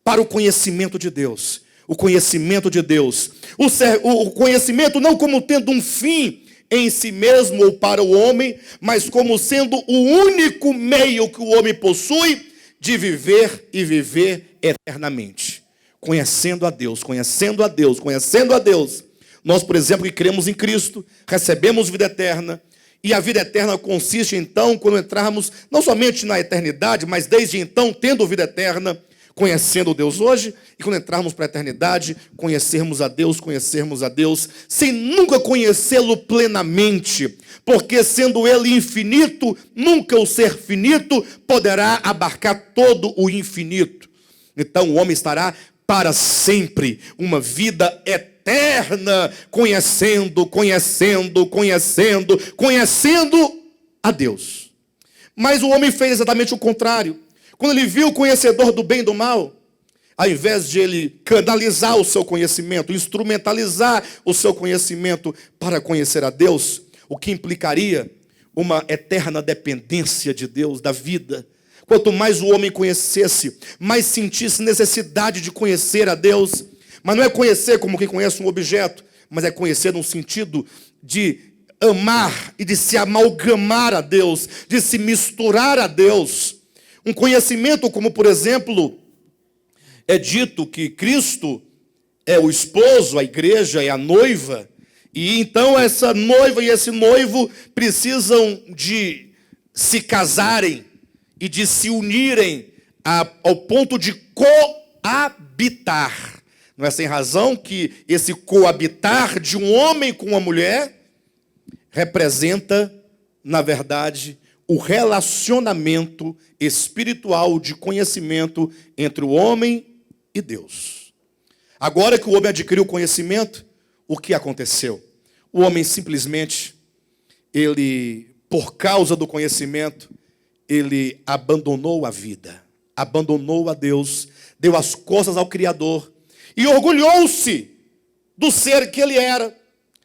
para o conhecimento de Deus. O conhecimento de Deus. O conhecimento não como tendo um fim em si mesmo ou para o homem, mas como sendo o único meio que o homem possui de viver e viver eternamente. Conhecendo a Deus, conhecendo a Deus, conhecendo a Deus. Nós, por exemplo, que cremos em Cristo, recebemos vida eterna. E a vida eterna consiste, então, quando entrarmos, não somente na eternidade, mas desde então, tendo vida eterna, conhecendo Deus hoje, e quando entrarmos para a eternidade, conhecermos a Deus, sem nunca conhecê-lo plenamente, porque sendo Ele infinito, nunca o ser finito poderá abarcar todo o infinito. Então o homem estará para sempre, uma vida eterna, conhecendo a Deus. Mas o homem fez exatamente o contrário. Quando ele viu o conhecedor do bem e do mal, ao invés de ele canalizar o seu conhecimento, instrumentalizar o seu conhecimento para conhecer a Deus, o que implicaria uma eterna dependência de Deus, da vida. Quanto mais o homem conhecesse, mais sentisse necessidade de conhecer a Deus. Mas não é conhecer como quem conhece um objeto, mas é conhecer no sentido de amar e de se amalgamar a Deus, de se misturar a Deus. Um conhecimento como, por exemplo, é dito que Cristo é o esposo, a igreja é a noiva, e então essa noiva e esse noivo precisam de se casarem e de se unirem ao ponto de coabitar. Não é sem razão que esse coabitar de um homem com uma mulher representa, na verdade, o relacionamento espiritual de conhecimento entre o homem e Deus. Agora que o homem adquiriu o conhecimento, o que aconteceu? O homem simplesmente, por causa do conhecimento, ele abandonou a vida, abandonou a Deus, deu as costas ao Criador e orgulhou-se do ser que ele era.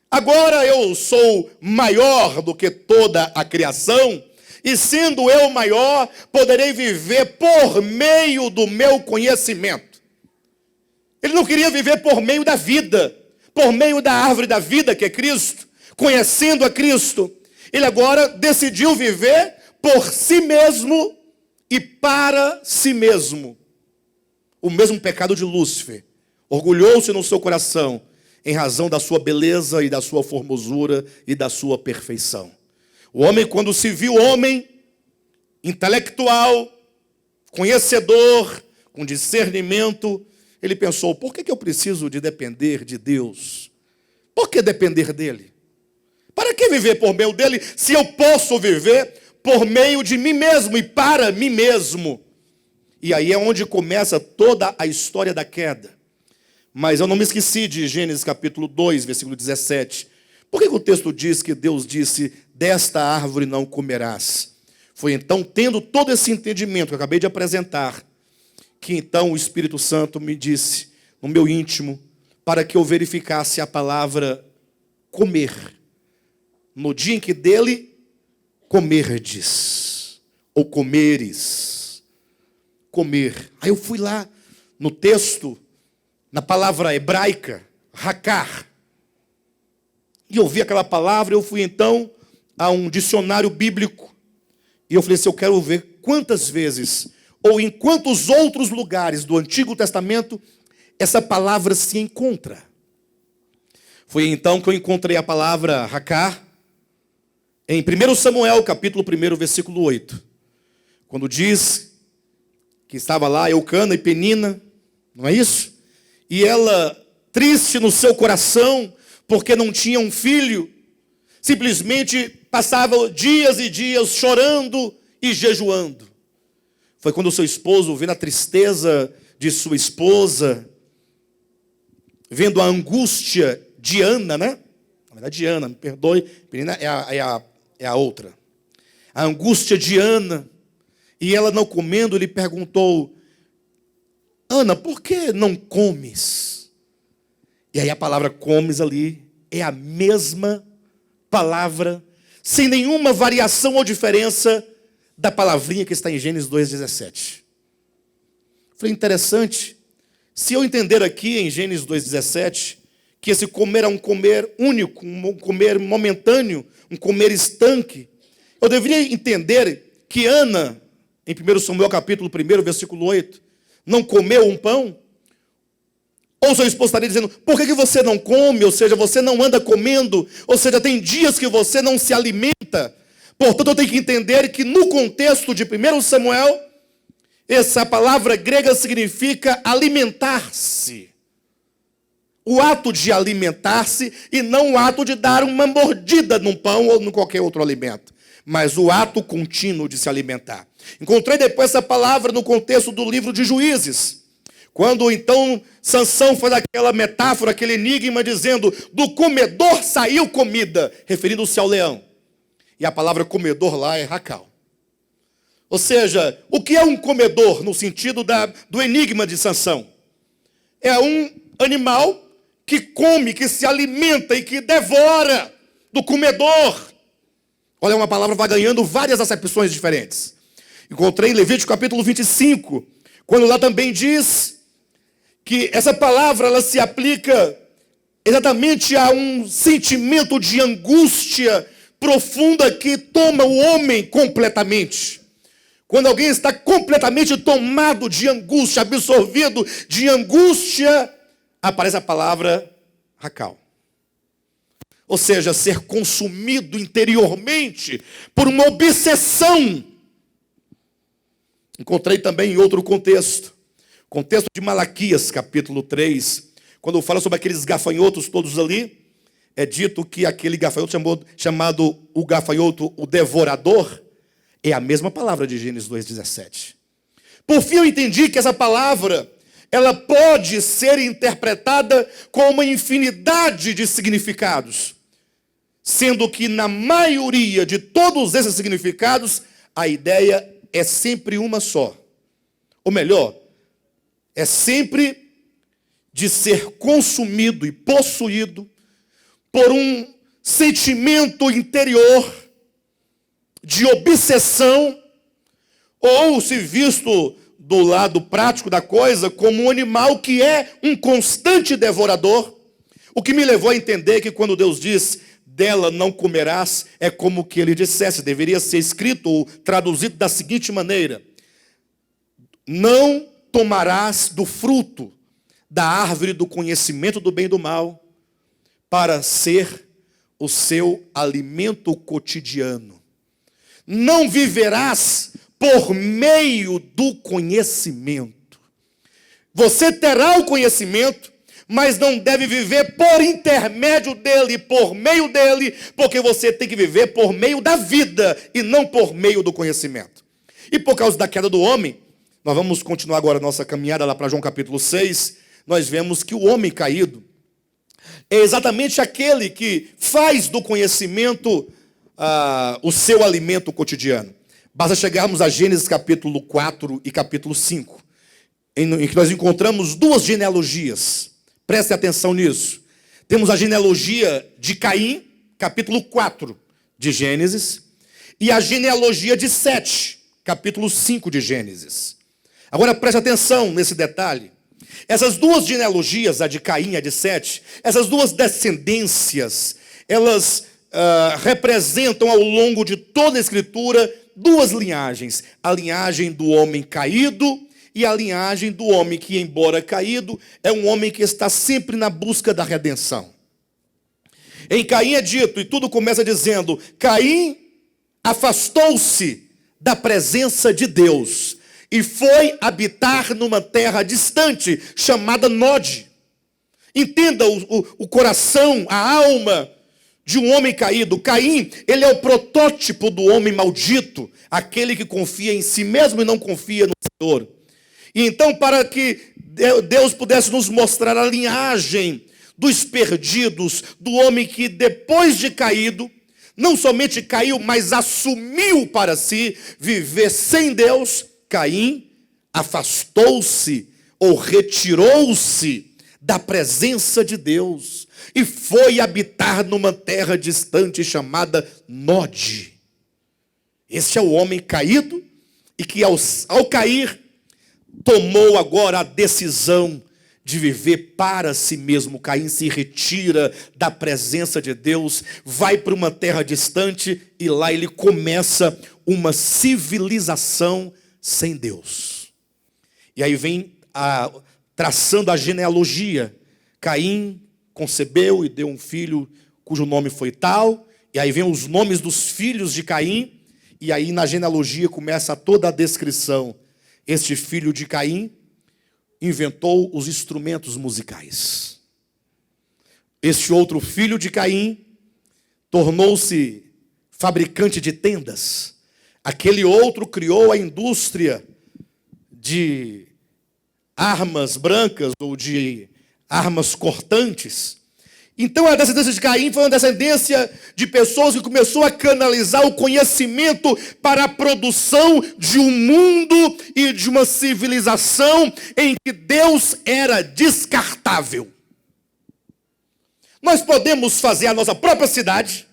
Agora eu sou maior do que toda a criação, e sendo eu maior, poderei viver por meio do meu conhecimento. Ele não queria viver por meio da vida, por meio da árvore da vida, que é Cristo, conhecendo a Cristo. Ele agora decidiu viver por si mesmo e para si mesmo. O mesmo pecado de Lúcifer. Orgulhou-se no seu coração em razão da sua beleza e da sua formosura e da sua perfeição. O homem, quando se viu homem, intelectual, conhecedor, com discernimento, ele pensou, por que eu preciso de depender de Deus? Por que depender dele? Para que viver por meio dele, se eu posso viver por meio de mim mesmo e para mim mesmo? E aí é onde começa toda a história da queda. Mas eu não me esqueci de Gênesis capítulo 2, versículo 17. Por que o texto diz que Deus disse, desta árvore não comerás? Foi então, tendo todo esse entendimento que eu acabei de apresentar, que então o Espírito Santo me disse, no meu íntimo, para que eu verificasse a palavra comer. No dia em que dele comerdes, ou comeres, comer. Aí eu fui lá no texto, na palavra hebraica, hakar. E eu vi aquela palavra, eu fui então a um dicionário bíblico. E eu falei assim, eu quero ver quantas vezes, ou em quantos outros lugares do Antigo Testamento, essa palavra se encontra. Foi então que eu encontrei a palavra hakar, em 1 Samuel, capítulo 1, versículo 8. Quando diz que estava lá Eucana e Penina, não é isso? E ela, triste no seu coração, porque não tinha um filho, simplesmente passava dias e dias chorando e jejuando. Foi quando o seu esposo, vendo a tristeza de sua esposa, vendo a angústia de Ana, né? Na verdade, Ana, me perdoe, Penina é a outra. A angústia de Ana, e ela não comendo, ele perguntou, Ana, por que não comes? E aí a palavra comes ali é a mesma palavra, sem nenhuma variação ou diferença da palavrinha que está em Gênesis 2,17. Foi interessante, se eu entender aqui em Gênesis 2,17, que esse comer é um comer único, um comer momentâneo, um comer estanque, eu deveria entender que Ana, em 1 Samuel capítulo 1, versículo 8, não comeu um pão? Ou seu esposo estaria dizendo, por que você não come? Ou seja, você não anda comendo? Ou seja, tem dias que você não se alimenta. Portanto, eu tenho que entender que no contexto de 1 Samuel, Essa palavra grega significa alimentar-se. O ato de alimentar-se e não o ato de dar uma mordida num pão ou em qualquer outro alimento, mas o ato contínuo de se alimentar. Encontrei depois essa palavra no contexto do livro de Juízes, quando então Sansão faz aquela metáfora, aquele enigma, dizendo: do comedor saiu comida, referindo-se ao leão. E a palavra comedor lá é racal. Ou seja, o que é um comedor no sentido do enigma de Sansão? É um animal que come, que se alimenta e que devora, do comedor. Olha, uma palavra vai ganhando várias acepções diferentes. Encontrei em Levítico capítulo 25, quando lá também diz que essa palavra ela se aplica exatamente a um sentimento de angústia profunda que toma o homem completamente. Quando alguém está completamente tomado de angústia, absorvido de angústia, aparece a palavra racal. Ou seja, ser consumido interiormente por uma obsessão. Encontrei também em outro contexto de Malaquias, capítulo 3, quando fala sobre aqueles gafanhotos todos ali, é dito que aquele gafanhoto chamado o gafanhoto, o devorador, é a mesma palavra de Gênesis 2,17. Por fim, eu entendi que essa palavra, ela pode ser interpretada com uma infinidade de significados, sendo que na maioria de todos esses significados, a ideia é sempre uma só. Ou melhor, é sempre de ser consumido e possuído por um sentimento interior de obsessão, ou, se visto do lado prático da coisa, como um animal que é um constante devorador. O que me levou a entender que quando Deus diz: dela não comerás, é como que ele dissesse, deveria ser escrito ou traduzido da seguinte maneira: não tomarás do fruto da árvore do conhecimento do bem e do mal, para ser o seu alimento cotidiano. Não viverás por meio do conhecimento. Você terá o conhecimento, mas não deve viver por intermédio dele, por meio dele, porque você tem que viver por meio da vida e não por meio do conhecimento. E por causa da queda do homem, nós vamos continuar agora a nossa caminhada lá para João capítulo 6, nós vemos que o homem caído é exatamente aquele que faz do conhecimento o seu alimento cotidiano. Basta chegarmos a Gênesis capítulo 4 e capítulo 5, em que nós encontramos duas genealogias. Preste atenção nisso. Temos a genealogia de Caim, capítulo 4 de Gênesis, e a genealogia de Sete, capítulo 5 de Gênesis. Agora preste atenção nesse detalhe. Essas duas genealogias, a de Caim e a de Sete, essas duas descendências, elas representam ao longo de toda a Escritura duas linhagens. A linhagem do homem caído e a linhagem do homem que, embora caído, é um homem que está sempre na busca da redenção. Em Caim é dito, e tudo começa dizendo: Caim afastou-se da presença de Deus e foi habitar numa terra distante, chamada Nod. Entenda o coração, a alma de um homem caído. Caim, ele é o protótipo do homem maldito, aquele que confia em si mesmo e não confia no Senhor. E então, para que Deus pudesse nos mostrar a linhagem dos perdidos, do homem que depois de caído, não somente caiu, mas assumiu para si viver sem Deus, Caim afastou-se ou retirou-se da presença de Deus e foi habitar numa terra distante chamada Nod. Esse é o homem caído e que ao cair tomou agora a decisão de viver para si mesmo. Caim se retira da presença de Deus, vai para uma terra distante e lá ele começa uma civilização sem Deus. E aí vem traçando a genealogia. Caim concebeu e deu um filho cujo nome foi tal, e aí vem os nomes dos filhos de Caim, e aí na genealogia começa toda a descrição. Este filho de Caim inventou os instrumentos musicais. Este outro filho de Caim tornou-se fabricante de tendas. Aquele outro criou a indústria de armas brancas ou de armas cortantes. Então a descendência de Caim foi uma descendência de pessoas que começou a canalizar o conhecimento para a produção de um mundo e de uma civilização em que Deus era descartável. Nós podemos fazer a nossa própria cidade,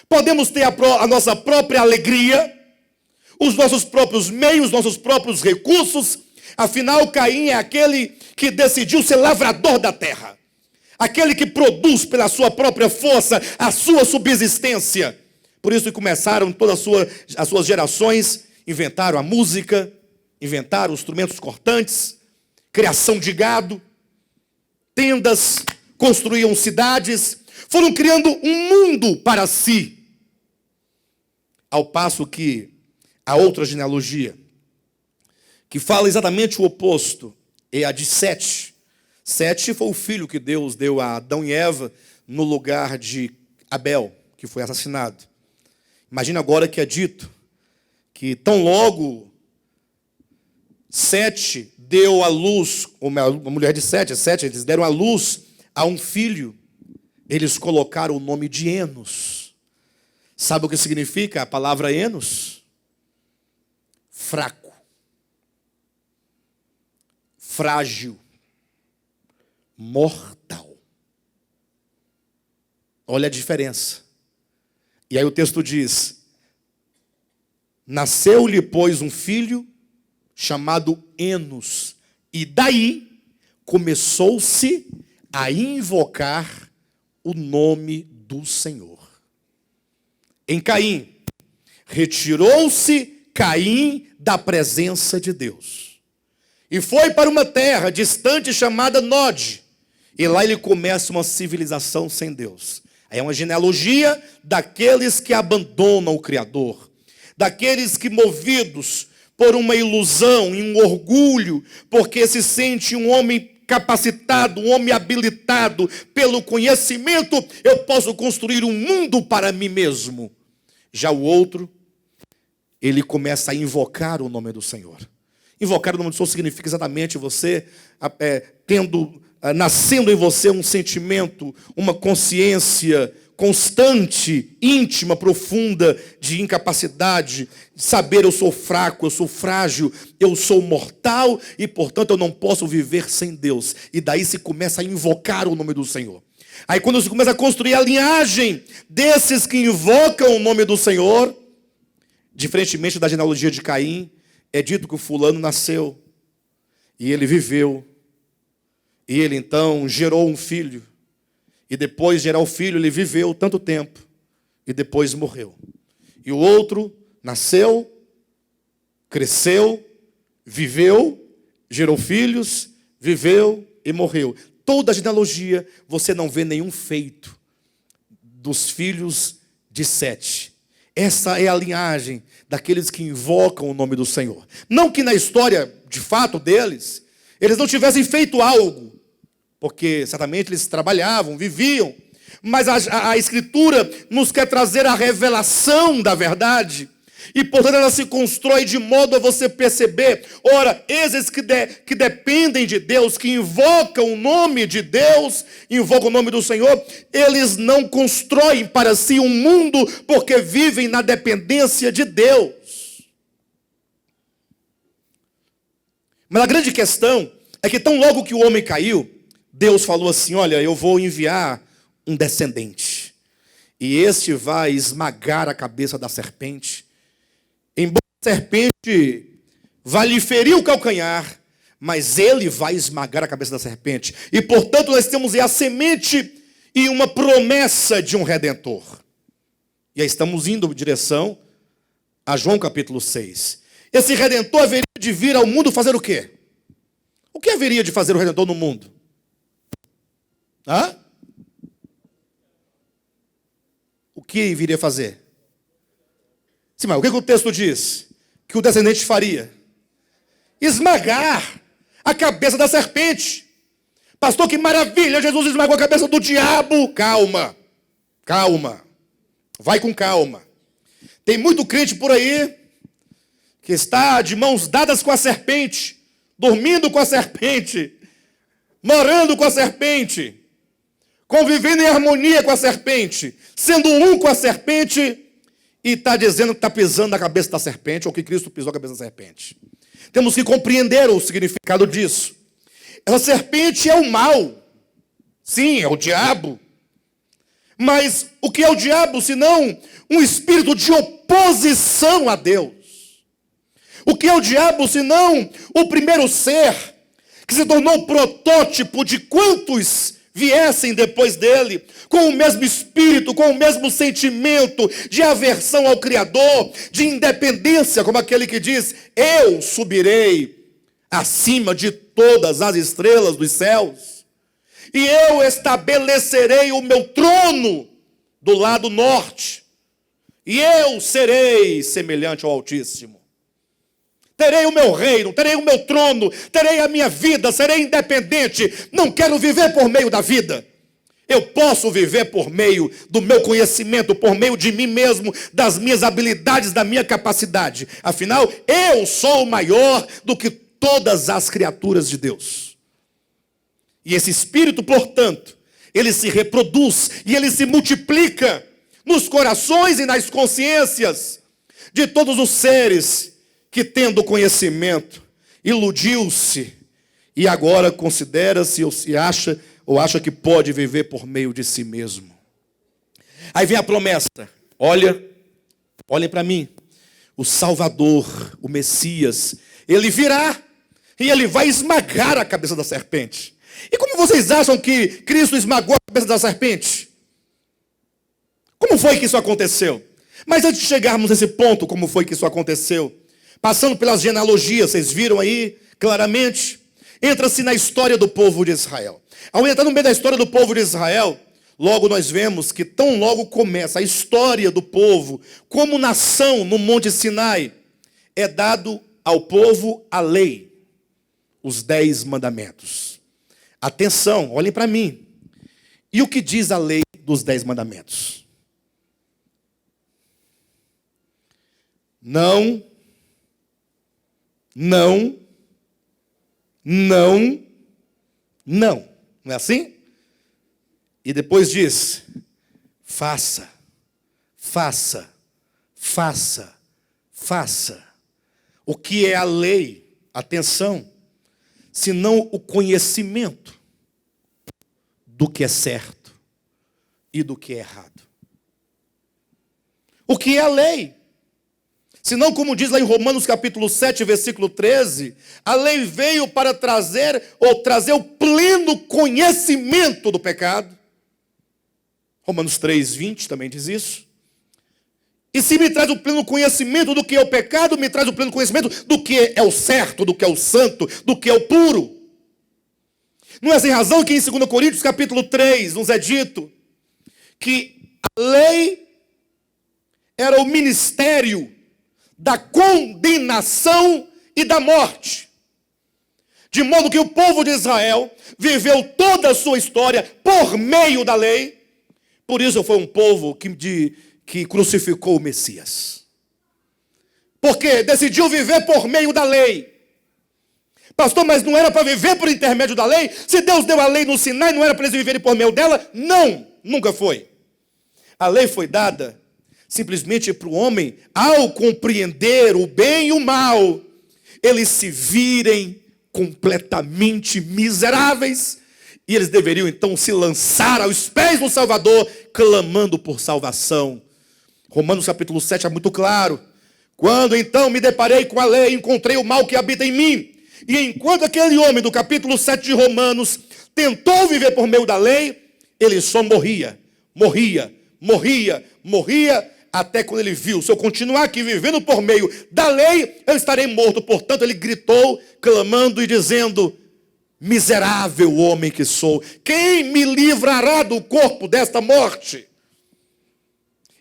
podemos ter a nossa própria alegria, os nossos próprios meios, nossos próprios recursos. Afinal, Caim é aquele que decidiu ser lavrador da terra. Aquele que produz pela sua própria força a sua subsistência. Por isso que começaram todas as suas gerações, inventaram a música, inventaram os instrumentos cortantes, criação de gado, tendas, construíam cidades, foram criando um mundo para si. Ao passo que a outra genealogia, que fala exatamente o oposto, é a de Sete. Sete foi o filho que Deus deu a Adão e Eva no lugar de Abel, que foi assassinado. Imagina agora que é dito que tão logo Sete deu à luz, uma mulher de Sete, eles deram à luz a um filho, eles colocaram o nome de Enos. Sabe o que significa a palavra Enos? Fraco, frágil, mortal. Olha a diferença. E aí o texto diz: nasceu-lhe, pois, um filho chamado Enos, e daí começou-se a invocar o nome do Senhor. Em Caim, retirou-se Caim da presença de Deus e foi para uma terra distante chamada Nod. E lá ele começa uma civilização sem Deus. Aí é uma genealogia daqueles que abandonam o Criador, daqueles que, movidos por uma ilusão e um orgulho, porque se sente um homem capacitado, um homem habilitado pelo conhecimento, eu posso construir um mundo para mim mesmo. Já o outro, ele começa a invocar o nome do Senhor. Invocar o nome do Senhor significa exatamente você nascendo em você um sentimento, uma consciência constante, íntima, profunda de incapacidade, de saber eu sou fraco, eu sou frágil, eu sou mortal e, portanto, eu não posso viver sem Deus. E daí se começa a invocar o nome do Senhor. Aí quando se começa a construir a linhagem desses que invocam o nome do Senhor, diferentemente da genealogia de Caim, é dito que o fulano nasceu e ele viveu. E ele então gerou um filho. E depois de gerar o filho, ele viveu tanto tempo. E depois morreu. E o outro nasceu, cresceu, viveu, gerou filhos, viveu e morreu. Toda a genealogia, você não vê nenhum feito dos filhos de Sete. Essa é a linhagem daqueles que invocam o nome do Senhor. Não que na história, de fato, deles, eles não tivessem feito algo, porque certamente eles trabalhavam, viviam, mas a Escritura nos quer trazer a revelação da verdade, e portanto ela se constrói de modo a você perceber, ora, esses que dependem de Deus, que invocam o nome de Deus, invocam o nome do Senhor, eles não constroem para si um mundo, porque vivem na dependência de Deus. Mas a grande questão é que tão logo que o homem caiu, Deus falou assim: olha, eu vou enviar um descendente, e este vai esmagar a cabeça da serpente. Embora a serpente vai lhe ferir o calcanhar, mas ele vai esmagar a cabeça da serpente. E portanto nós temos a semente e uma promessa de um Redentor. E aí estamos indo em direção a João capítulo 6. Esse Redentor haveria de vir ao mundo fazer o quê? O que haveria de fazer o Redentor no mundo? O que viria fazer? Sim, mas o que o texto diz? Que o descendente faria? esmagar a cabeça da serpente. Pastor, que maravilha, Jesus esmagou a cabeça do diabo. Calma, calma, vai com calma. Tem muito crente por aí que está de mãos dadas com a serpente, dormindo com a serpente, morando com a serpente, convivendo em harmonia com a serpente, sendo um com a serpente, e está dizendo que está pisando na cabeça da serpente, ou que Cristo pisou a cabeça da serpente. Temos que compreender o significado disso. Essa serpente é o mal. Sim, é o diabo. Mas o que é o diabo, senão um espírito de oposição a Deus? O que é o diabo, senão o primeiro ser que se tornou protótipo de quantos viessem depois dele, com o mesmo espírito, com o mesmo sentimento de aversão ao Criador, de independência, como aquele que diz: eu subirei acima de todas as estrelas dos céus, e eu estabelecerei o meu trono do lado norte, e eu serei semelhante ao Altíssimo. Terei o meu reino, terei o meu trono, terei a minha vida, serei independente. Não quero viver por meio da vida. Eu posso viver por meio do meu conhecimento, por meio de mim mesmo, das minhas habilidades, da minha capacidade. Afinal, eu sou maior do que todas as criaturas de Deus. E esse espírito, portanto, ele se reproduz e ele se multiplica nos corações e nas consciências de todos os seres que, tendo conhecimento, iludiu-se e agora considera-se ou acha que pode viver por meio de si mesmo. Aí vem a promessa: olhem para mim, o Salvador, o Messias, ele virá e ele vai esmagar a cabeça da serpente. E como vocês acham que Cristo esmagou a cabeça da serpente? Como foi que isso aconteceu? Mas antes de chegarmos nesse ponto, como foi que isso aconteceu? Passando pelas genealogias, vocês viram aí claramente, entra-se na história do povo de Israel. Ao entrar no meio da história do povo de Israel, logo nós vemos que tão logo começa a história do povo, como nação no Monte Sinai, é dado ao povo a lei, os 10 mandamentos. Atenção, olhem para mim. E o que diz a lei dos 10 mandamentos? Não. Não é assim? E depois diz: faça. O que é a lei? Atenção, senão o conhecimento do que é certo e do que é errado. O que é a lei? Senão, como diz lá em Romanos capítulo 7, versículo 13, a lei veio para trazer o pleno conhecimento do pecado. Romanos 3, 20 também diz isso. E se me traz o pleno conhecimento do que é o pecado, me traz o pleno conhecimento do que é o certo, do que é o santo, do que é o puro. Não é sem razão que em 2 Coríntios capítulo 3 nos é dito que a lei era o ministério da condenação e da morte. De modo que o povo de Israel viveu toda a sua história por meio da lei. Por isso foi um povo que crucificou o Messias. Porque decidiu viver por meio da lei. Pastor, mas não era para viver por intermédio da lei? Se Deus deu a lei no Sinai, não era para eles viverem por meio dela? Não, nunca foi. A lei foi dada simplesmente para o homem, ao compreender o bem e o mal, eles se virem completamente miseráveis, e eles deveriam então se lançar aos pés do Salvador, clamando por salvação. Romanos capítulo 7 é muito claro. Quando então me deparei com a lei, encontrei o mal que habita em mim. E enquanto aquele homem do capítulo 7 de Romanos tentou viver por meio da lei, ele só morria, até quando ele viu: se eu continuar aqui vivendo por meio da lei, eu estarei morto. Portanto, ele gritou, clamando e dizendo: miserável homem que sou, quem me livrará do corpo desta morte?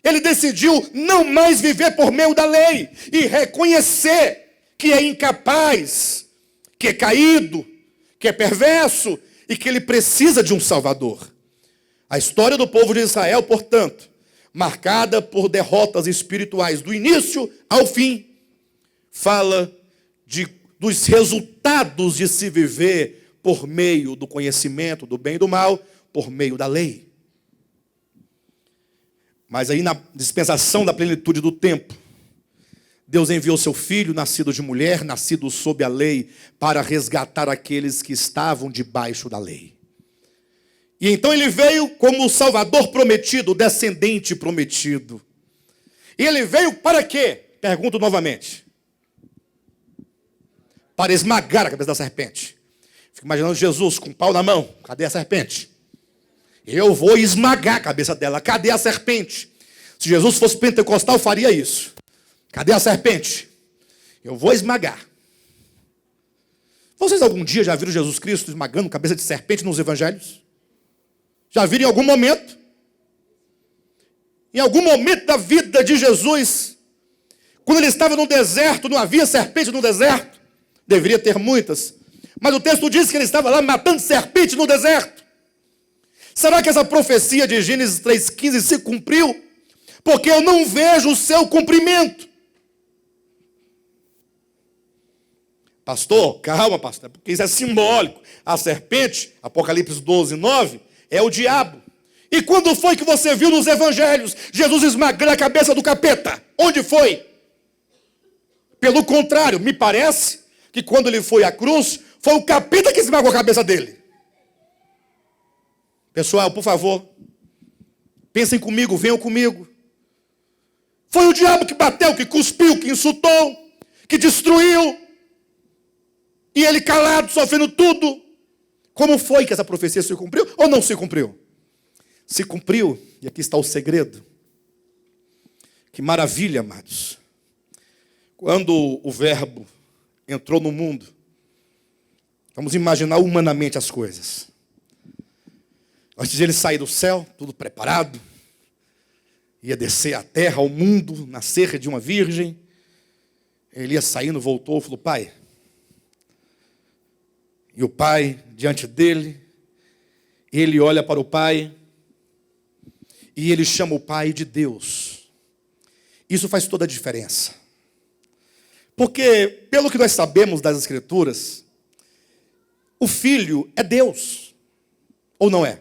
Ele decidiu não mais viver por meio da lei e reconhecer que é incapaz que é caído, que é perverso e que ele precisa de um Salvador. A história do povo de Israel, portanto, marcada por derrotas espirituais do início ao fim, fala dos resultados de se viver por meio do conhecimento do bem e do mal, por meio da lei. Mas aí na dispensação da plenitude do tempo, Deus enviou seu filho, nascido de mulher, nascido sob a lei, para resgatar aqueles que estavam debaixo da lei. E então ele veio como o Salvador prometido, o descendente prometido. E ele veio para quê? Pergunto novamente. Para esmagar a cabeça da serpente. Fico imaginando Jesus com um pau na mão. Cadê a serpente? Eu vou esmagar a cabeça dela. Cadê a serpente? Se Jesus fosse pentecostal, faria isso. Cadê a serpente? Eu vou esmagar. Vocês algum dia já viram Jesus Cristo esmagando cabeça de serpente nos evangelhos? Já viram em algum momento? Em algum momento da vida de Jesus, quando ele estava no deserto, não havia serpente no deserto? Deveria ter muitas. Mas o texto diz que ele estava lá matando serpente no deserto. Será que essa profecia de Gênesis 3,15 se cumpriu? Porque eu não vejo o seu cumprimento. Pastor, calma, pastor, porque isso é simbólico. A serpente, Apocalipse 12:9, é o diabo. E quando foi que você viu nos evangelhos Jesus esmagando a cabeça do capeta? Onde foi? Pelo contrário, me parece que quando ele foi à cruz, foi o capeta que esmagou a cabeça dele. Pessoal, por favor, pensem comigo, venham comigo. Foi o diabo que bateu, que cuspiu, que insultou, que destruiu. E ele calado, sofrendo tudo. Como foi que essa profecia se cumpriu ou não se cumpriu? Se cumpriu, e aqui está o segredo. Que maravilha, amados. Quando o Verbo entrou no mundo, vamos imaginar humanamente as coisas. Antes de ele sair do céu, tudo preparado, ia descer à terra, ao mundo, nascer de uma virgem. Ele ia saindo, voltou, falou: Pai. E o pai, diante dele, ele olha para o pai e ele chama o pai de Deus. Isso faz toda a diferença. Porque, pelo que nós sabemos das Escrituras, o Filho é Deus, ou não é?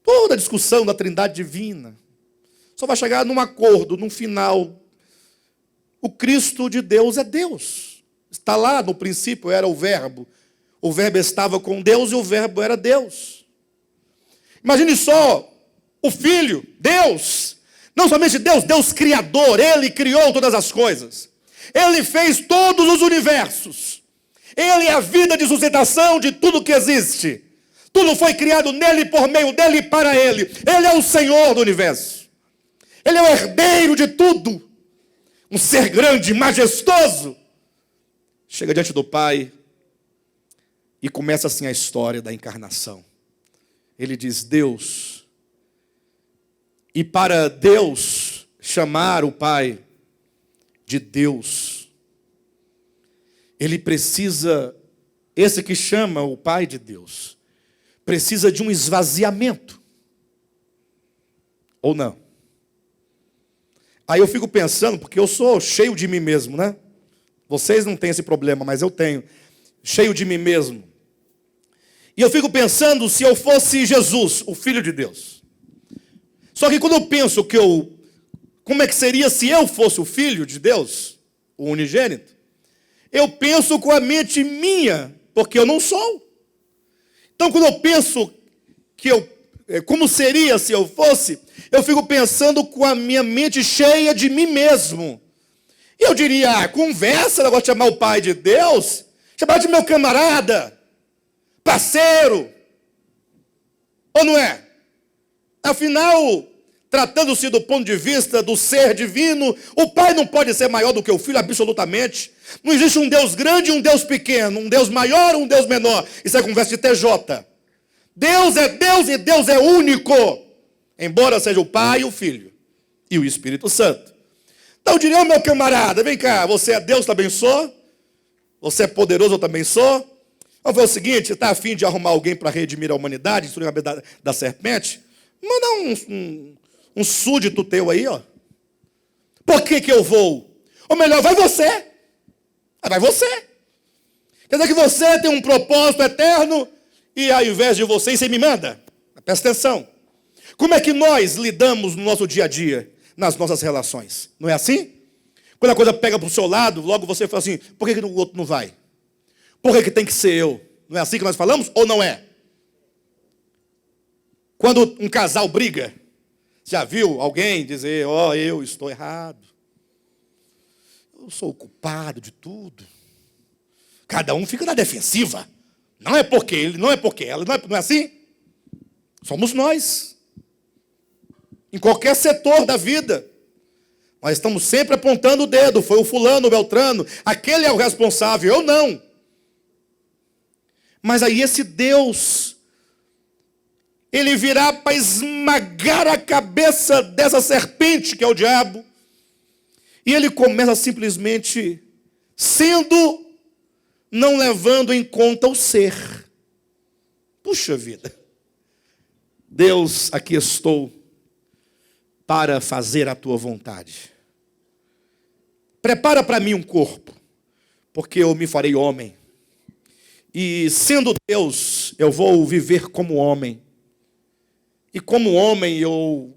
Toda a discussão da Trindade Divina só vai chegar num acordo, num final. O Cristo de Deus é Deus. Está lá no princípio, era o Verbo. O Verbo estava com Deus e o Verbo era Deus. Imagine só, o Filho, Deus, não somente Deus, Deus Criador, Ele criou todas as coisas. Ele fez todos os universos. Ele é a vida de sustentação de tudo que existe. Tudo foi criado nele, por meio dele e para ele. Ele é o Senhor do universo. Ele é o herdeiro de tudo. Um ser grande, majestoso. Chega diante do Pai e começa assim a história da encarnação. Ele diz: Deus. E para Deus chamar o Pai de Deus, ele precisa, esse que chama o Pai de Deus, precisa de um esvaziamento. Ou não? Aí eu fico pensando, porque eu sou cheio de mim mesmo, né? Vocês não têm esse problema, mas eu tenho. Cheio de mim mesmo. E eu fico pensando se eu fosse Jesus, o Filho de Deus. Só que quando eu penso como é que seria se eu fosse o Filho de Deus, o unigênito, eu penso com a mente minha, porque eu não sou. Então quando eu penso como seria se eu fosse, eu fico pensando com a minha mente cheia de mim mesmo. E eu diria: conversa, negócio de chamar o Pai de Deus, chamar de meu camarada, parceiro, ou não é? Afinal, tratando-se do ponto de vista do ser divino, o Pai não pode ser maior do que o Filho, absolutamente. Não existe um Deus grande e um Deus pequeno, um Deus maior e um Deus menor. Isso é conversa de TJ. Deus é Deus e Deus é único, embora seja o Pai, o Filho e o Espírito Santo. Então eu diria: meu camarada, vem cá, você é Deus, te abençoa? Você é poderoso, eu também sou. Vamos ver o seguinte, você está afim de arrumar alguém para redimir a humanidade, destruir a cabeça da serpente? Manda um súdito teu aí, ó. Por que eu vou? Ou melhor, vai você. Vai você. Quer dizer que você tem um propósito eterno e ao invés de você me manda. Presta atenção. Como é que nós lidamos no nosso dia a dia, nas nossas relações? Não é assim? Quando a coisa pega para o seu lado, logo você fala assim, por que o outro não vai? Por que tem que ser eu? Não é assim que nós falamos ou não é? Quando um casal briga, já viu alguém dizer, eu estou errado. Eu sou o culpado de tudo. Cada um fica na defensiva. Não é porque ele, não é porque ela, não é assim? Somos nós. Em qualquer setor da vida. Nós estamos sempre apontando o dedo. Foi o fulano, o Beltrano. Aquele é o responsável, eu não. Mas aí esse Deus, ele virá para esmagar a cabeça dessa serpente que é o diabo. E ele começa simplesmente não levando em conta o ser. Puxa vida. Deus, aqui estou para fazer a tua vontade. Prepara para mim um corpo, porque eu me farei homem. E sendo Deus, eu vou viver como homem. E como homem eu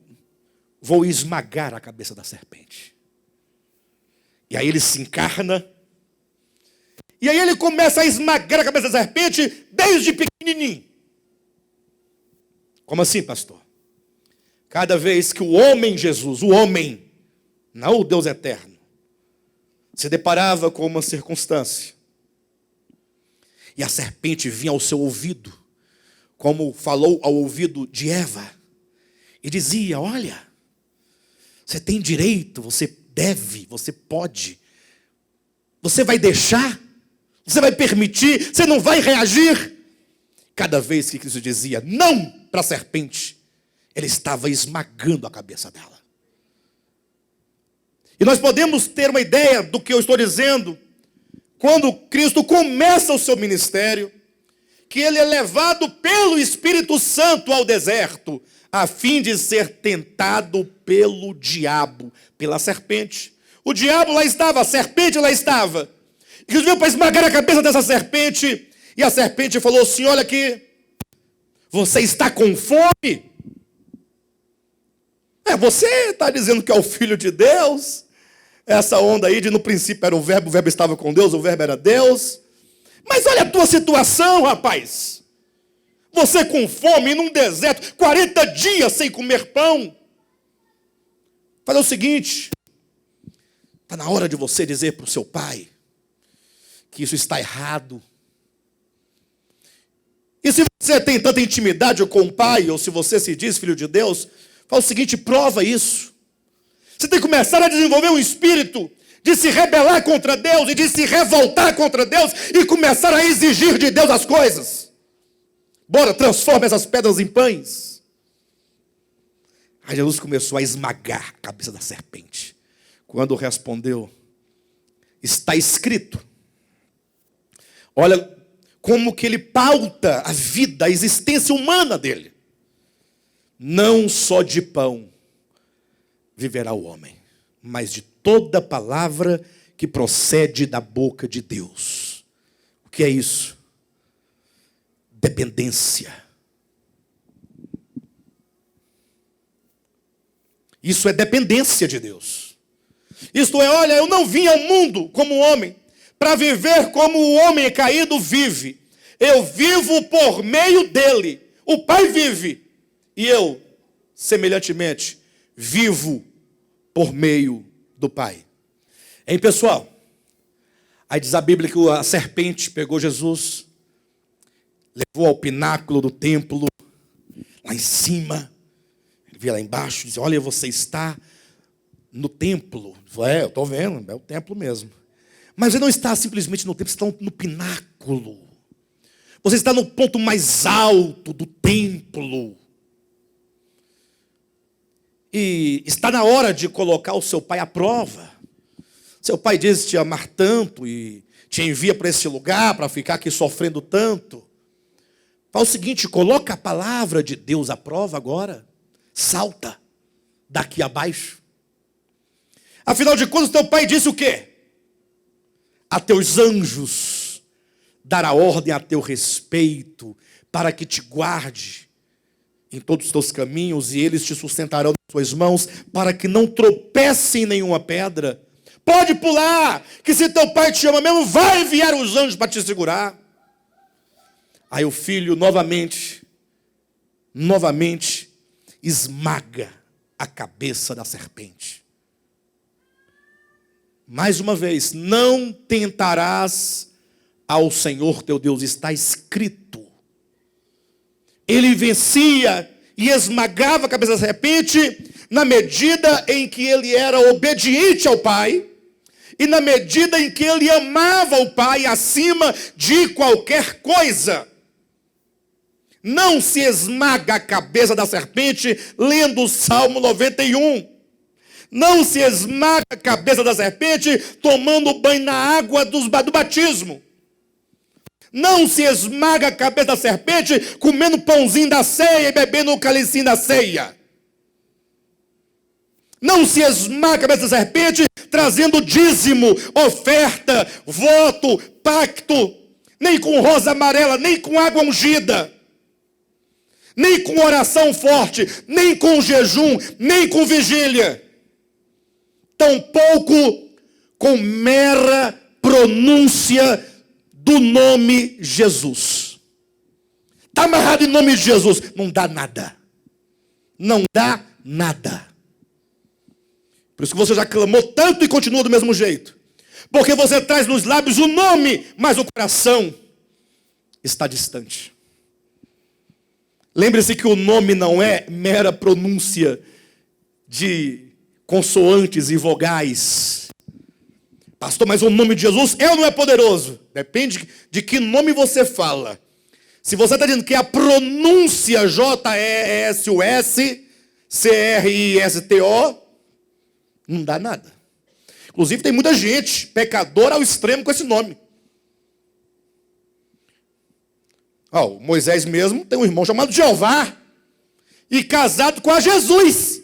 vou esmagar a cabeça da serpente. E aí ele se encarna. E aí ele começa a esmagar a cabeça da serpente desde pequenininho. Como assim, pastor? Cada vez que o homem Jesus, o homem, não o Deus eterno, se deparava com uma circunstância, e a serpente vinha ao seu ouvido, como falou ao ouvido de Eva, e dizia, olha, você tem direito, você deve, você pode, você vai deixar, você vai permitir, você não vai reagir. Cada vez que Cristo dizia não para a serpente, ele estava esmagando a cabeça dela. E nós podemos ter uma ideia do que eu estou dizendo, quando Cristo começa o seu ministério, que ele é levado pelo Espírito Santo ao deserto, a fim de ser tentado pelo diabo, pela serpente. O diabo lá estava, a serpente lá estava. E Jesus veio para esmagar a cabeça dessa serpente, e a serpente falou assim, olha aqui, você está com fome? Você está dizendo que é o Filho de Deus? Essa onda aí de no princípio era o verbo estava com Deus, o verbo era Deus. Mas olha a tua situação, rapaz. Você com fome, num deserto, 40 dias sem comer pão. Faz o seguinte, está na hora de você dizer para o seu pai que isso está errado. E se você tem tanta intimidade com o pai, ou se você se diz filho de Deus, faz o seguinte, prova isso. Você tem que começar a desenvolver um espírito de se rebelar contra Deus e de se revoltar contra Deus e começar a exigir de Deus as coisas. Bora, transforma essas pedras em pães. Aí Jesus começou a esmagar a cabeça da serpente. Quando respondeu, está escrito. Olha como que ele pauta a vida, a existência humana dele. Não só de pão viverá o homem, mas de toda palavra que procede da boca de Deus. O que é isso? Dependência. Isso é dependência de Deus. Isto é, olha, eu não vim ao mundo como homem, para viver como o homem caído vive. Eu vivo por meio dele. O Pai vive. E eu, semelhantemente, vivo por meio do Pai. Hein, pessoal? Aí diz a Bíblia que a serpente pegou Jesus, levou ao pináculo do templo, lá em cima. Ele via lá embaixo, dizia, olha, você está no templo. Eu estou vendo, é o templo mesmo. Mas você não está simplesmente no templo, você está no pináculo. Você está no ponto mais alto do templo. E está na hora de colocar o seu pai à prova. Seu pai diz te amar tanto e te envia para esse lugar para ficar aqui sofrendo tanto. Faz o seguinte, coloca a palavra de Deus à prova agora. Salta daqui abaixo. Afinal de contas, teu pai disse o quê? A teus anjos dará ordem a teu respeito, para que te guarde em todos os teus caminhos, e eles te sustentarão nas tuas mãos, para que não tropece em nenhuma pedra. Pode pular, que se teu pai te ama mesmo, vai enviar os anjos para te segurar. Aí o filho novamente esmaga a cabeça da serpente. Mais uma vez, não tentarás ao Senhor teu Deus, está escrito. Ele vencia e esmagava a cabeça da serpente na medida em que ele era obediente ao Pai e na medida em que ele amava o Pai acima de qualquer coisa. Não se esmaga a cabeça da serpente lendo o Salmo 91. Não se esmaga a cabeça da serpente tomando banho na água do batismo. Não se esmaga a cabeça da serpente comendo pãozinho da ceia e bebendo o cálicinho da ceia. Não se esmaga a cabeça da serpente trazendo dízimo, oferta, voto, pacto, nem com rosa amarela, nem com água ungida, nem com oração forte, nem com jejum, nem com vigília. Tampouco com mera pronúncia do nome Jesus. Está amarrado em nome de Jesus. Não dá nada. Não dá nada. Por isso que você já clamou tanto e continua do mesmo jeito. Porque você traz nos lábios o nome, mas o coração está distante. Lembre-se que o nome não é mera pronúncia de consoantes e vogais. Pastor, mas o nome de Jesus é ou não é poderoso? Depende de que nome você fala. Se você está dizendo que a pronúncia J-E-S-U-S, C-R-I-S-T-O, não dá nada. Inclusive tem muita gente pecadora ao extremo com esse nome. O Moisés mesmo tem um irmão chamado Jeová e casado com a Jesus.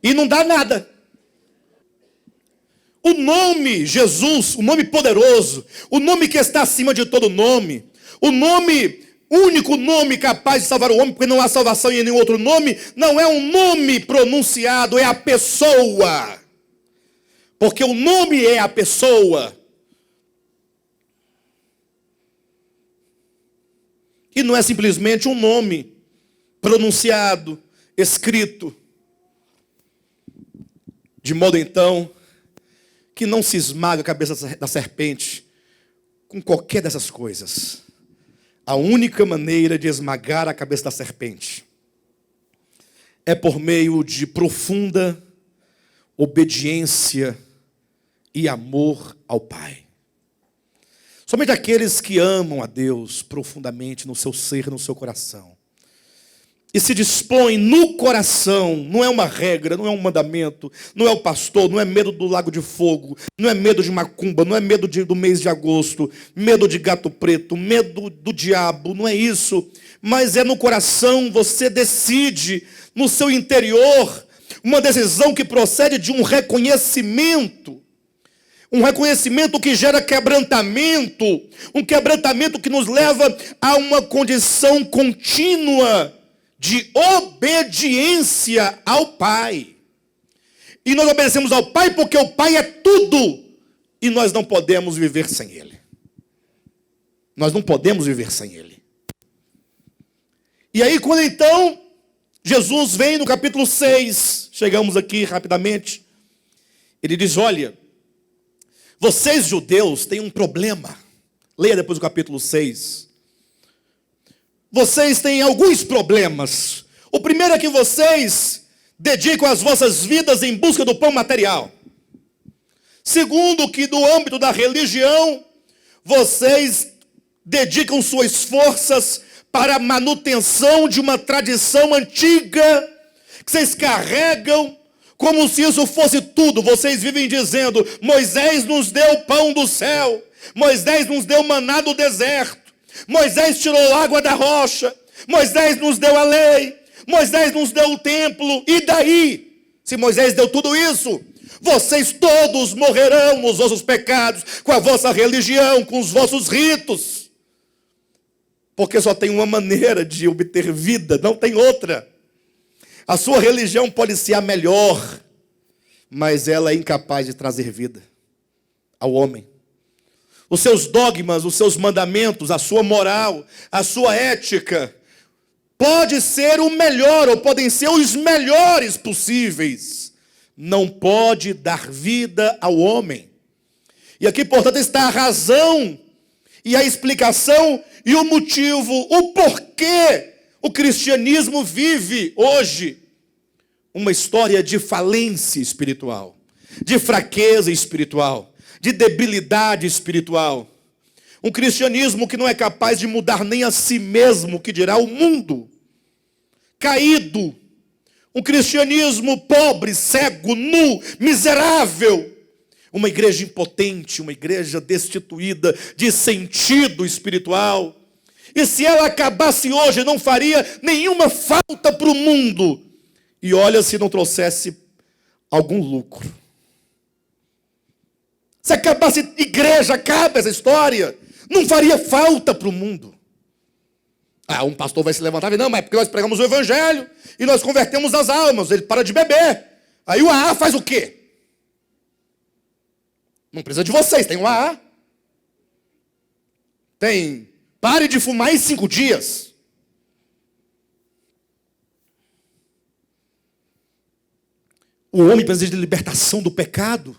E não dá nada. O nome Jesus, o nome poderoso, o nome que está acima de todo nome, o nome, único nome capaz de salvar o homem, porque não há salvação em nenhum outro nome, não é um nome pronunciado, é a pessoa. Porque o nome é a pessoa. E não é simplesmente um nome pronunciado, escrito. De modo então, que não se esmaga a cabeça da serpente com qualquer dessas coisas. A única maneira de esmagar a cabeça da serpente é por meio de profunda obediência e amor ao Pai. Somente aqueles que amam a Deus profundamente no seu ser, no seu coração, e se dispõem no coração, não é uma regra, não é um mandamento, não é o pastor, não é medo do lago de fogo, não é medo de macumba, não é medo do mês de agosto, medo de gato preto, medo do diabo, não é isso. Mas é no coração, você decide, no seu interior, uma decisão que procede de um reconhecimento que gera quebrantamento, um quebrantamento que nos leva a uma condição contínua de obediência ao Pai. E nós obedecemos ao Pai porque o Pai é tudo. E nós não podemos viver sem Ele. Nós não podemos viver sem Ele. E aí quando então Jesus vem no capítulo 6, chegamos aqui rapidamente, ele diz, olha, vocês judeus têm um problema. Leia depois o capítulo 6. Vocês têm alguns problemas. O primeiro é que vocês dedicam as vossas vidas em busca do pão material. Segundo, que no âmbito da religião, vocês dedicam suas forças para a manutenção de uma tradição antiga, que vocês carregam Como se isso fosse tudo. Vocês vivem dizendo: Moisés nos deu pão do céu, Moisés nos deu maná do deserto, Moisés tirou água da rocha, Moisés nos deu a lei, Moisés nos deu o templo. E daí? Se Moisés deu tudo isso, vocês todos morrerão nos vossos pecados, com a vossa religião, com os vossos ritos. Porque só tem uma maneira de obter vida, não tem outra. A sua religião pode ser a melhor, mas ela é incapaz de trazer vida ao homem. Os seus dogmas, os seus mandamentos, a sua moral, a sua ética, pode ser o melhor, ou podem ser os melhores possíveis. Não pode dar vida ao homem. E aqui, portanto, está a razão e a explicação e o motivo, o porquê o cristianismo vive hoje uma história de falência espiritual, de fraqueza espiritual, de debilidade espiritual. Um cristianismo que não é capaz de mudar nem a si mesmo, que dirá o mundo. Caído. Um cristianismo pobre, cego, nu, miserável. Uma igreja impotente, uma igreja destituída de sentido espiritual. E se ela acabasse hoje, não faria nenhuma falta para o mundo. E olha se não trouxesse algum lucro. Se acabasse igreja, acaba essa história. Não faria falta para o mundo. Um pastor vai se levantar e dizer: não, mas é porque nós pregamos o evangelho e nós convertemos as almas. Ele para de beber. Aí o AA faz o quê? Não precisa de vocês, tem um AA. Tem, pare de fumar em 5 dias. O homem precisa de libertação do pecado,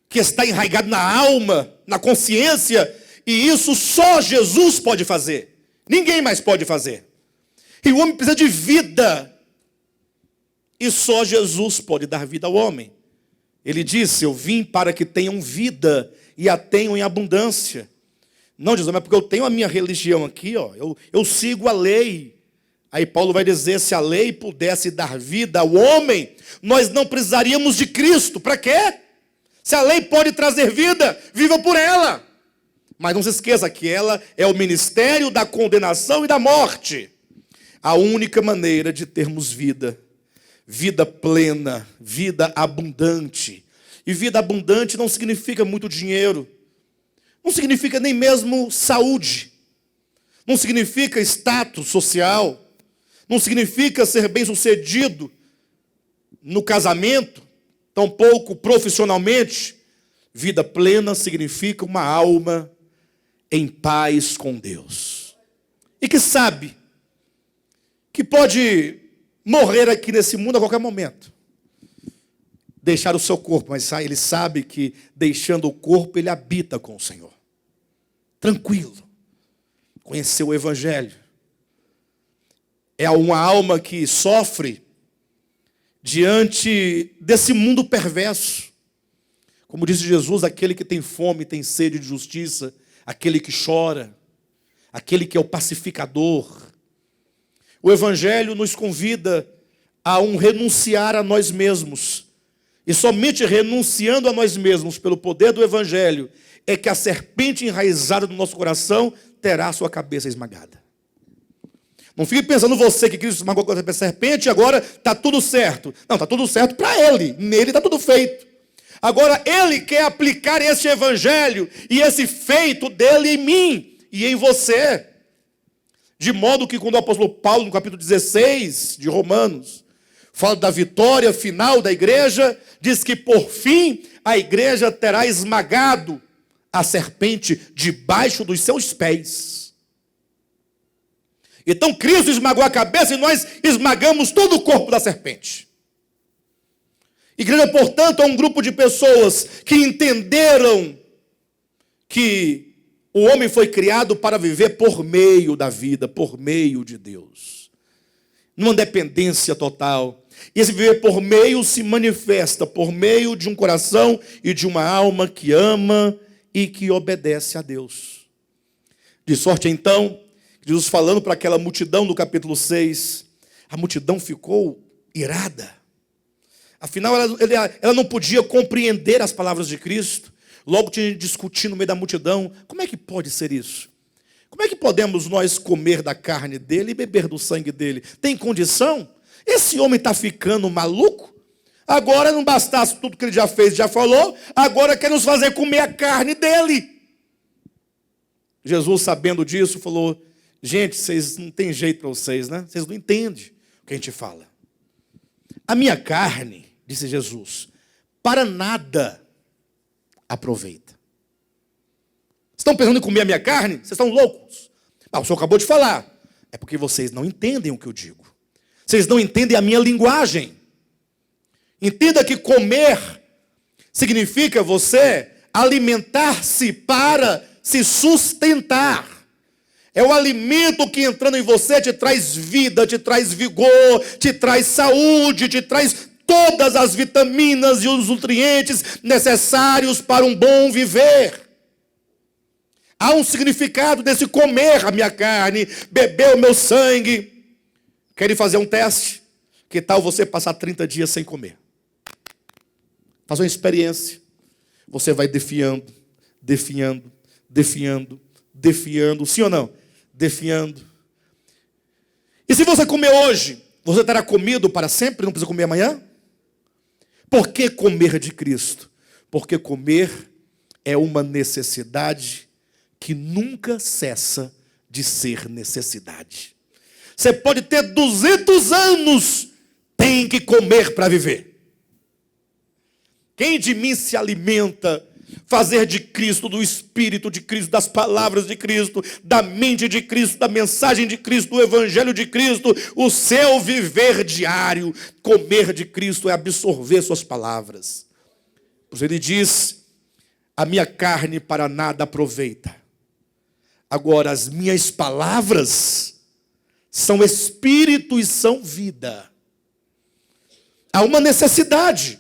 que está enraizado na alma, na consciência, e isso só Jesus pode fazer. Ninguém mais pode fazer. E o homem precisa de vida, e só Jesus pode dar vida ao homem. Ele disse: eu vim para que tenham vida e a tenham em abundância. Não diz: mas porque eu tenho a minha religião aqui, eu sigo a lei. Aí Paulo vai dizer: se a lei pudesse dar vida ao homem, nós não precisaríamos de Cristo. Para quê? Se a lei pode trazer vida, viva por ela. Mas não se esqueça que ela é o ministério da condenação e da morte. A única maneira de termos vida, vida plena, vida abundante. E vida abundante não significa muito dinheiro. Não significa nem mesmo saúde. Não significa status social. Não significa ser bem-sucedido no casamento, tampouco profissionalmente. Vida plena significa uma alma em paz com Deus. E que sabe que pode morrer aqui nesse mundo a qualquer momento. Deixar o seu corpo, mas ele sabe que deixando o corpo ele habita com o Senhor. Tranquilo. Conheceu o Evangelho. É uma alma que sofre diante desse mundo perverso. Como disse Jesus: aquele que tem fome, tem sede de justiça, aquele que chora, aquele que é o pacificador. O Evangelho nos convida a um renunciar a nós mesmos. E somente renunciando a nós mesmos pelo poder do Evangelho é que a serpente enraizada no nosso coração terá a sua cabeça esmagada. Não fique pensando você que Cristo esmagou a serpente e agora está tudo certo. Não, está tudo certo para ele. Nele está tudo feito. Agora ele quer aplicar esse Evangelho e esse feito dele em mim e em você. De modo que quando o apóstolo Paulo, no capítulo 16 de Romanos, fala da vitória final da igreja, diz que por fim a igreja terá esmagado a serpente debaixo dos seus pés. Então Cristo esmagou a cabeça e nós esmagamos todo o corpo da serpente. Igreja, portanto, é um grupo de pessoas que entenderam que o homem foi criado para viver por meio da vida, por meio de Deus. Numa dependência total. E esse viver por meio se manifesta por meio de um coração e de uma alma que ama e que obedece a Deus. De sorte, então, Jesus falando para aquela multidão no capítulo 6, a multidão ficou irada. Afinal, ela não podia compreender as palavras de Cristo. Logo tinha que discutir no meio da multidão. Como é que pode ser isso? Como é que podemos nós comer da carne dele e beber do sangue dele? Tem condição? Esse homem está ficando maluco? Agora não bastasse tudo que ele já fez, já falou, agora quer nos fazer comer a carne dele. Jesus, sabendo disso, falou: gente, vocês não tem jeito para vocês, né? Vocês não entendem o que a gente fala. A minha carne, disse Jesus, para nada aproveita. Estão pensando em comer a minha carne? Vocês estão loucos? O senhor acabou de falar. É porque vocês não entendem o que eu digo. Vocês não entendem a minha linguagem. Entenda que comer significa você alimentar-se para se sustentar. É o alimento que entrando em você te traz vida, te traz vigor, te traz saúde, te traz todas as vitaminas e os nutrientes necessários para um bom viver. Há um significado desse comer a minha carne, beber o meu sangue. Querem fazer um teste? Que tal você passar 30 dias sem comer? Faz uma experiência. Você vai definhando, sim ou não? Definhando. E se você comer hoje, você terá comido para sempre, não precisa comer amanhã? Por que comer de Cristo? Porque comer é uma necessidade que nunca cessa de ser necessidade. Você pode ter 200 anos, tem que comer para viver. Quem de mim se alimenta, fazer de Cristo, do Espírito de Cristo, das palavras de Cristo, da mente de Cristo, da mensagem de Cristo, do Evangelho de Cristo, o seu viver diário. Comer de Cristo é absorver suas palavras. Por isso ele diz: a minha carne para nada aproveita. Agora, as minhas palavras são espírito e são vida. Há uma necessidade.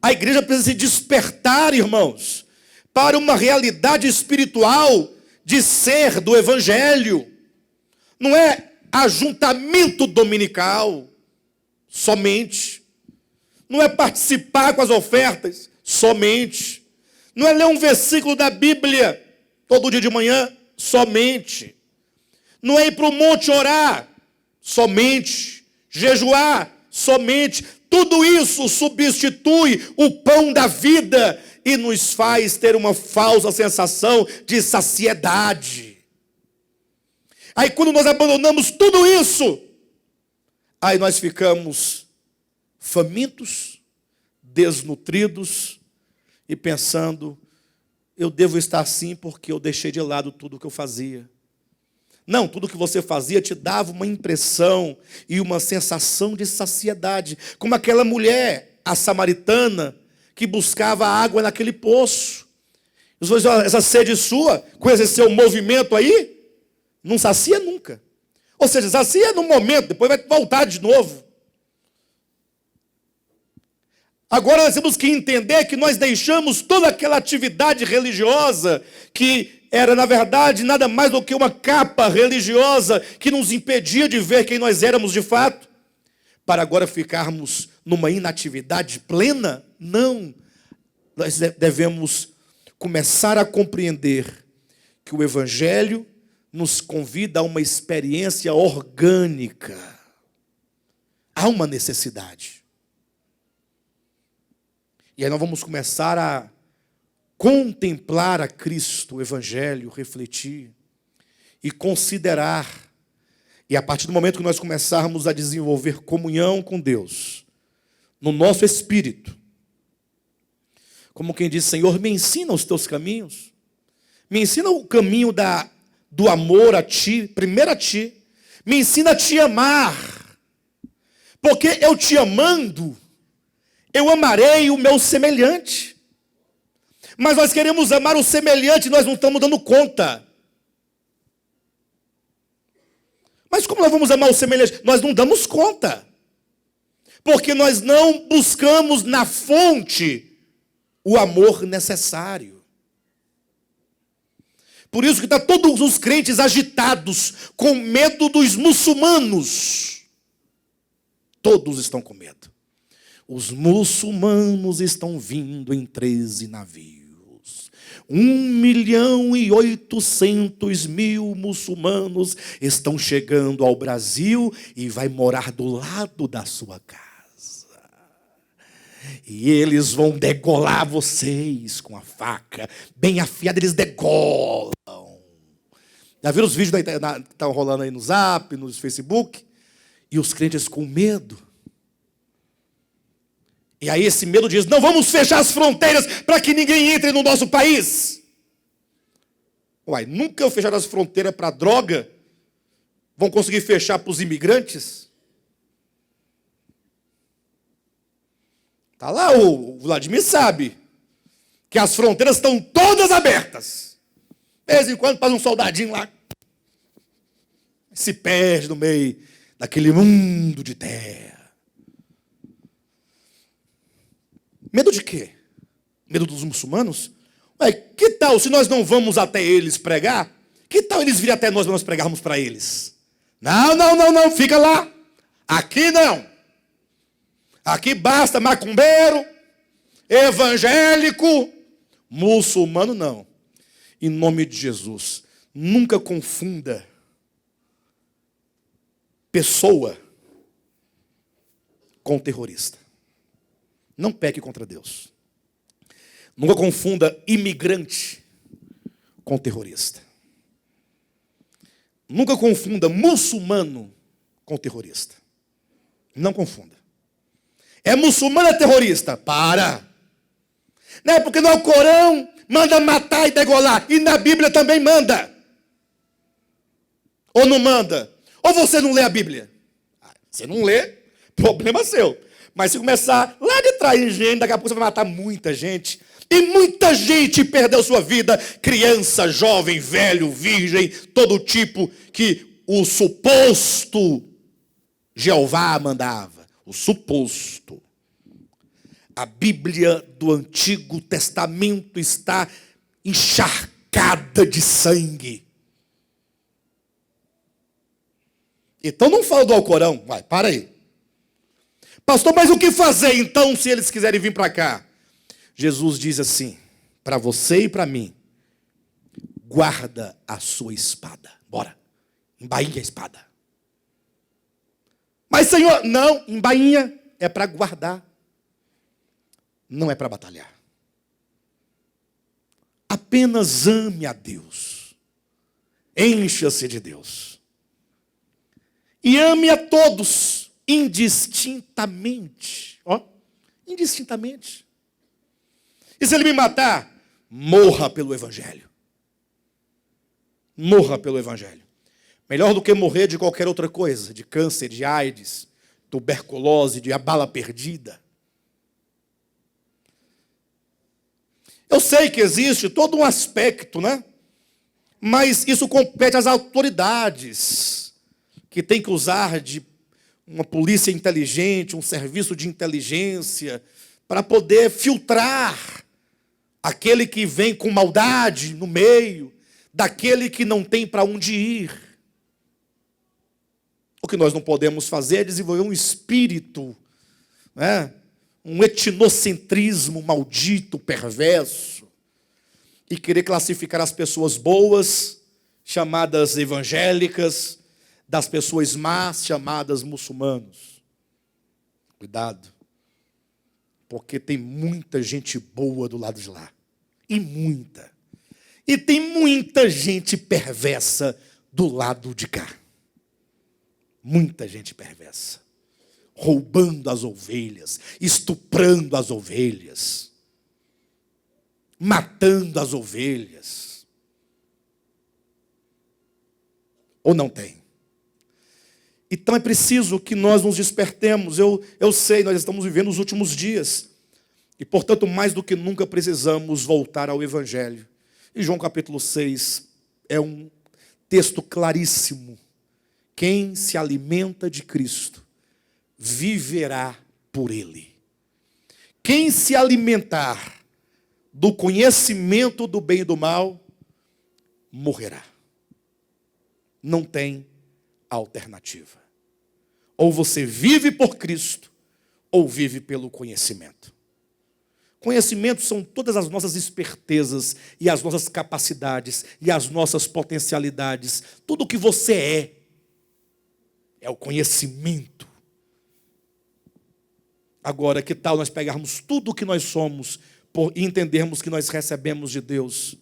A igreja precisa se despertar, irmãos, para uma realidade espiritual de ser do Evangelho. Não é ajuntamento dominical somente. Não é participar com as ofertas somente. Não é ler um versículo da Bíblia todo dia de manhã somente. Não é ir para o monte orar somente. Jejuar somente. Tudo isso substitui o pão da vida e nos faz ter uma falsa sensação de saciedade. Aí quando nós abandonamos tudo isso, aí nós ficamos famintos, desnutridos e pensando: eu devo estar assim porque eu deixei de lado tudo o que eu fazia. Não, tudo que você fazia te dava uma impressão e uma sensação de saciedade. Como aquela mulher, a samaritana, que buscava água naquele poço. Essa sede sua, com esse seu movimento aí, não sacia nunca. Ou seja, sacia no momento, depois vai voltar de novo. Agora nós temos que entender que nós deixamos toda aquela atividade religiosa que era, na verdade, nada mais do que uma capa religiosa que nos impedia de ver quem nós éramos de fato, para agora ficarmos numa inatividade plena? Não. Nós devemos começar a compreender que o Evangelho nos convida a uma experiência orgânica. Há uma necessidade. E aí nós vamos começar a contemplar a Cristo, o Evangelho, refletir e considerar. E a partir do momento que nós começarmos a desenvolver comunhão com Deus, no nosso espírito, como quem diz: Senhor, me ensina os teus caminhos, me ensina o caminho do amor a Ti, primeiro a Ti, me ensina a Te amar, porque eu Te amando, eu amarei o meu semelhante. Mas nós queremos amar o semelhante e nós não estamos dando conta. Mas como nós vamos amar o semelhante? Nós não damos conta. Porque nós não buscamos na fonte o amor necessário. Por isso que está todos os crentes agitados, com medo dos muçulmanos. Todos estão com medo. Os muçulmanos estão vindo em 13 navios. 1.800.000 muçulmanos estão chegando ao Brasil e vai morar do lado da sua casa. E eles vão degolar vocês com a faca, bem afiada, eles degolam. Já viram os vídeos que estão rolando aí no Zap, no Facebook? E os crentes com medo. E aí esse medo diz, não vamos fechar as fronteiras para que ninguém entre no nosso país. Uai, nunca fecharam as fronteiras para droga? Vão conseguir fechar para os imigrantes? Tá lá, o Vladimir sabe que as fronteiras estão todas abertas. De vez em quando passa um soldadinho lá, se perde no meio daquele mundo de terra. Medo de quê? Medo dos muçulmanos? Ué, que tal se nós não vamos até eles pregar? Que tal eles virem até nós para nós pregarmos para eles? Não, fica lá. Aqui não. Aqui basta macumbeiro, evangélico, muçulmano não. Em nome de Jesus, nunca confunda pessoa com terrorista. Não peque contra Deus. Nunca confunda imigrante com terrorista. Nunca confunda muçulmano com terrorista. Não confunda. É muçulmano, é terrorista? Para. Não é porque no Corão manda matar e degolar. E na Bíblia também manda. Ou não manda? Ou você não lê a Bíblia? Você não lê, problema seu. Mas se começar lá de trás, gente, daqui a pouco você vai matar muita gente. E muita gente perdeu sua vida. Criança, jovem, velho, virgem, todo tipo que o suposto Jeová mandava. O suposto. A Bíblia do Antigo Testamento está encharcada de sangue. Então não fala do Alcorão. Vai, para aí. Pastor, mas o que fazer então se eles quiserem vir para cá? Jesus diz assim, para você e para mim, guarda a sua espada. Bora, embainha a espada. Mas Senhor, não, embainha é para guardar. Não é para batalhar. Apenas ame a Deus. Encha-se de Deus. E ame a todos, indistintamente. Ó, indistintamente. E se ele me matar, morra pelo Evangelho. Morra pelo Evangelho. Melhor do que morrer de qualquer outra coisa, de câncer, de AIDS, tuberculose, de bala perdida. Eu sei que existe todo um aspecto, né? Mas isso compete às autoridades, que tem que usar de uma polícia inteligente, um serviço de inteligência, para poder filtrar aquele que vem com maldade no meio, daquele que não tem para onde ir. O que nós não podemos fazer é desenvolver um espírito, né? Um etnocentrismo maldito, perverso, e querer classificar as pessoas boas, chamadas evangélicas, das pessoas más, chamadas muçulmanos. Cuidado, porque tem muita gente boa do lado de lá, e muita. E tem muita gente perversa do lado de cá. Muita gente perversa. Roubando as ovelhas, estuprando as ovelhas, matando as ovelhas. Ou não tem? Então é preciso que nós nos despertemos. Eu sei, nós estamos vivendo os últimos dias. E, portanto, mais do que nunca precisamos voltar ao Evangelho. E João capítulo 6 é um texto claríssimo. Quem se alimenta de Cristo viverá por ele. Quem se alimentar do conhecimento do bem e do mal, morrerá. Não tem alternativa. Ou você vive por Cristo, ou vive pelo conhecimento? Conhecimento são todas as nossas espertezas e as nossas capacidades e as nossas potencialidades. Tudo o que você é o conhecimento. Agora, que tal nós pegarmos tudo o que nós somos e entendermos que nós recebemos de Deus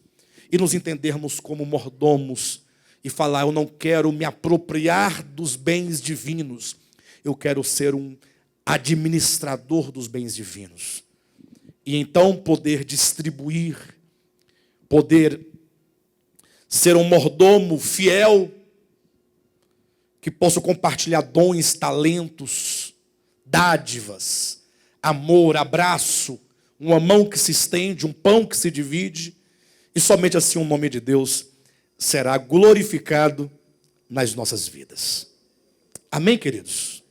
e nos entendermos como mordomos e falar: eu não quero me apropriar dos bens divinos, eu quero ser um administrador dos bens divinos. E então poder distribuir, poder ser um mordomo fiel, que possa compartilhar dons, talentos, dádivas, amor, abraço, uma mão que se estende, um pão que se divide, e somente assim o nome de Deus será glorificado nas nossas vidas. Amém, queridos?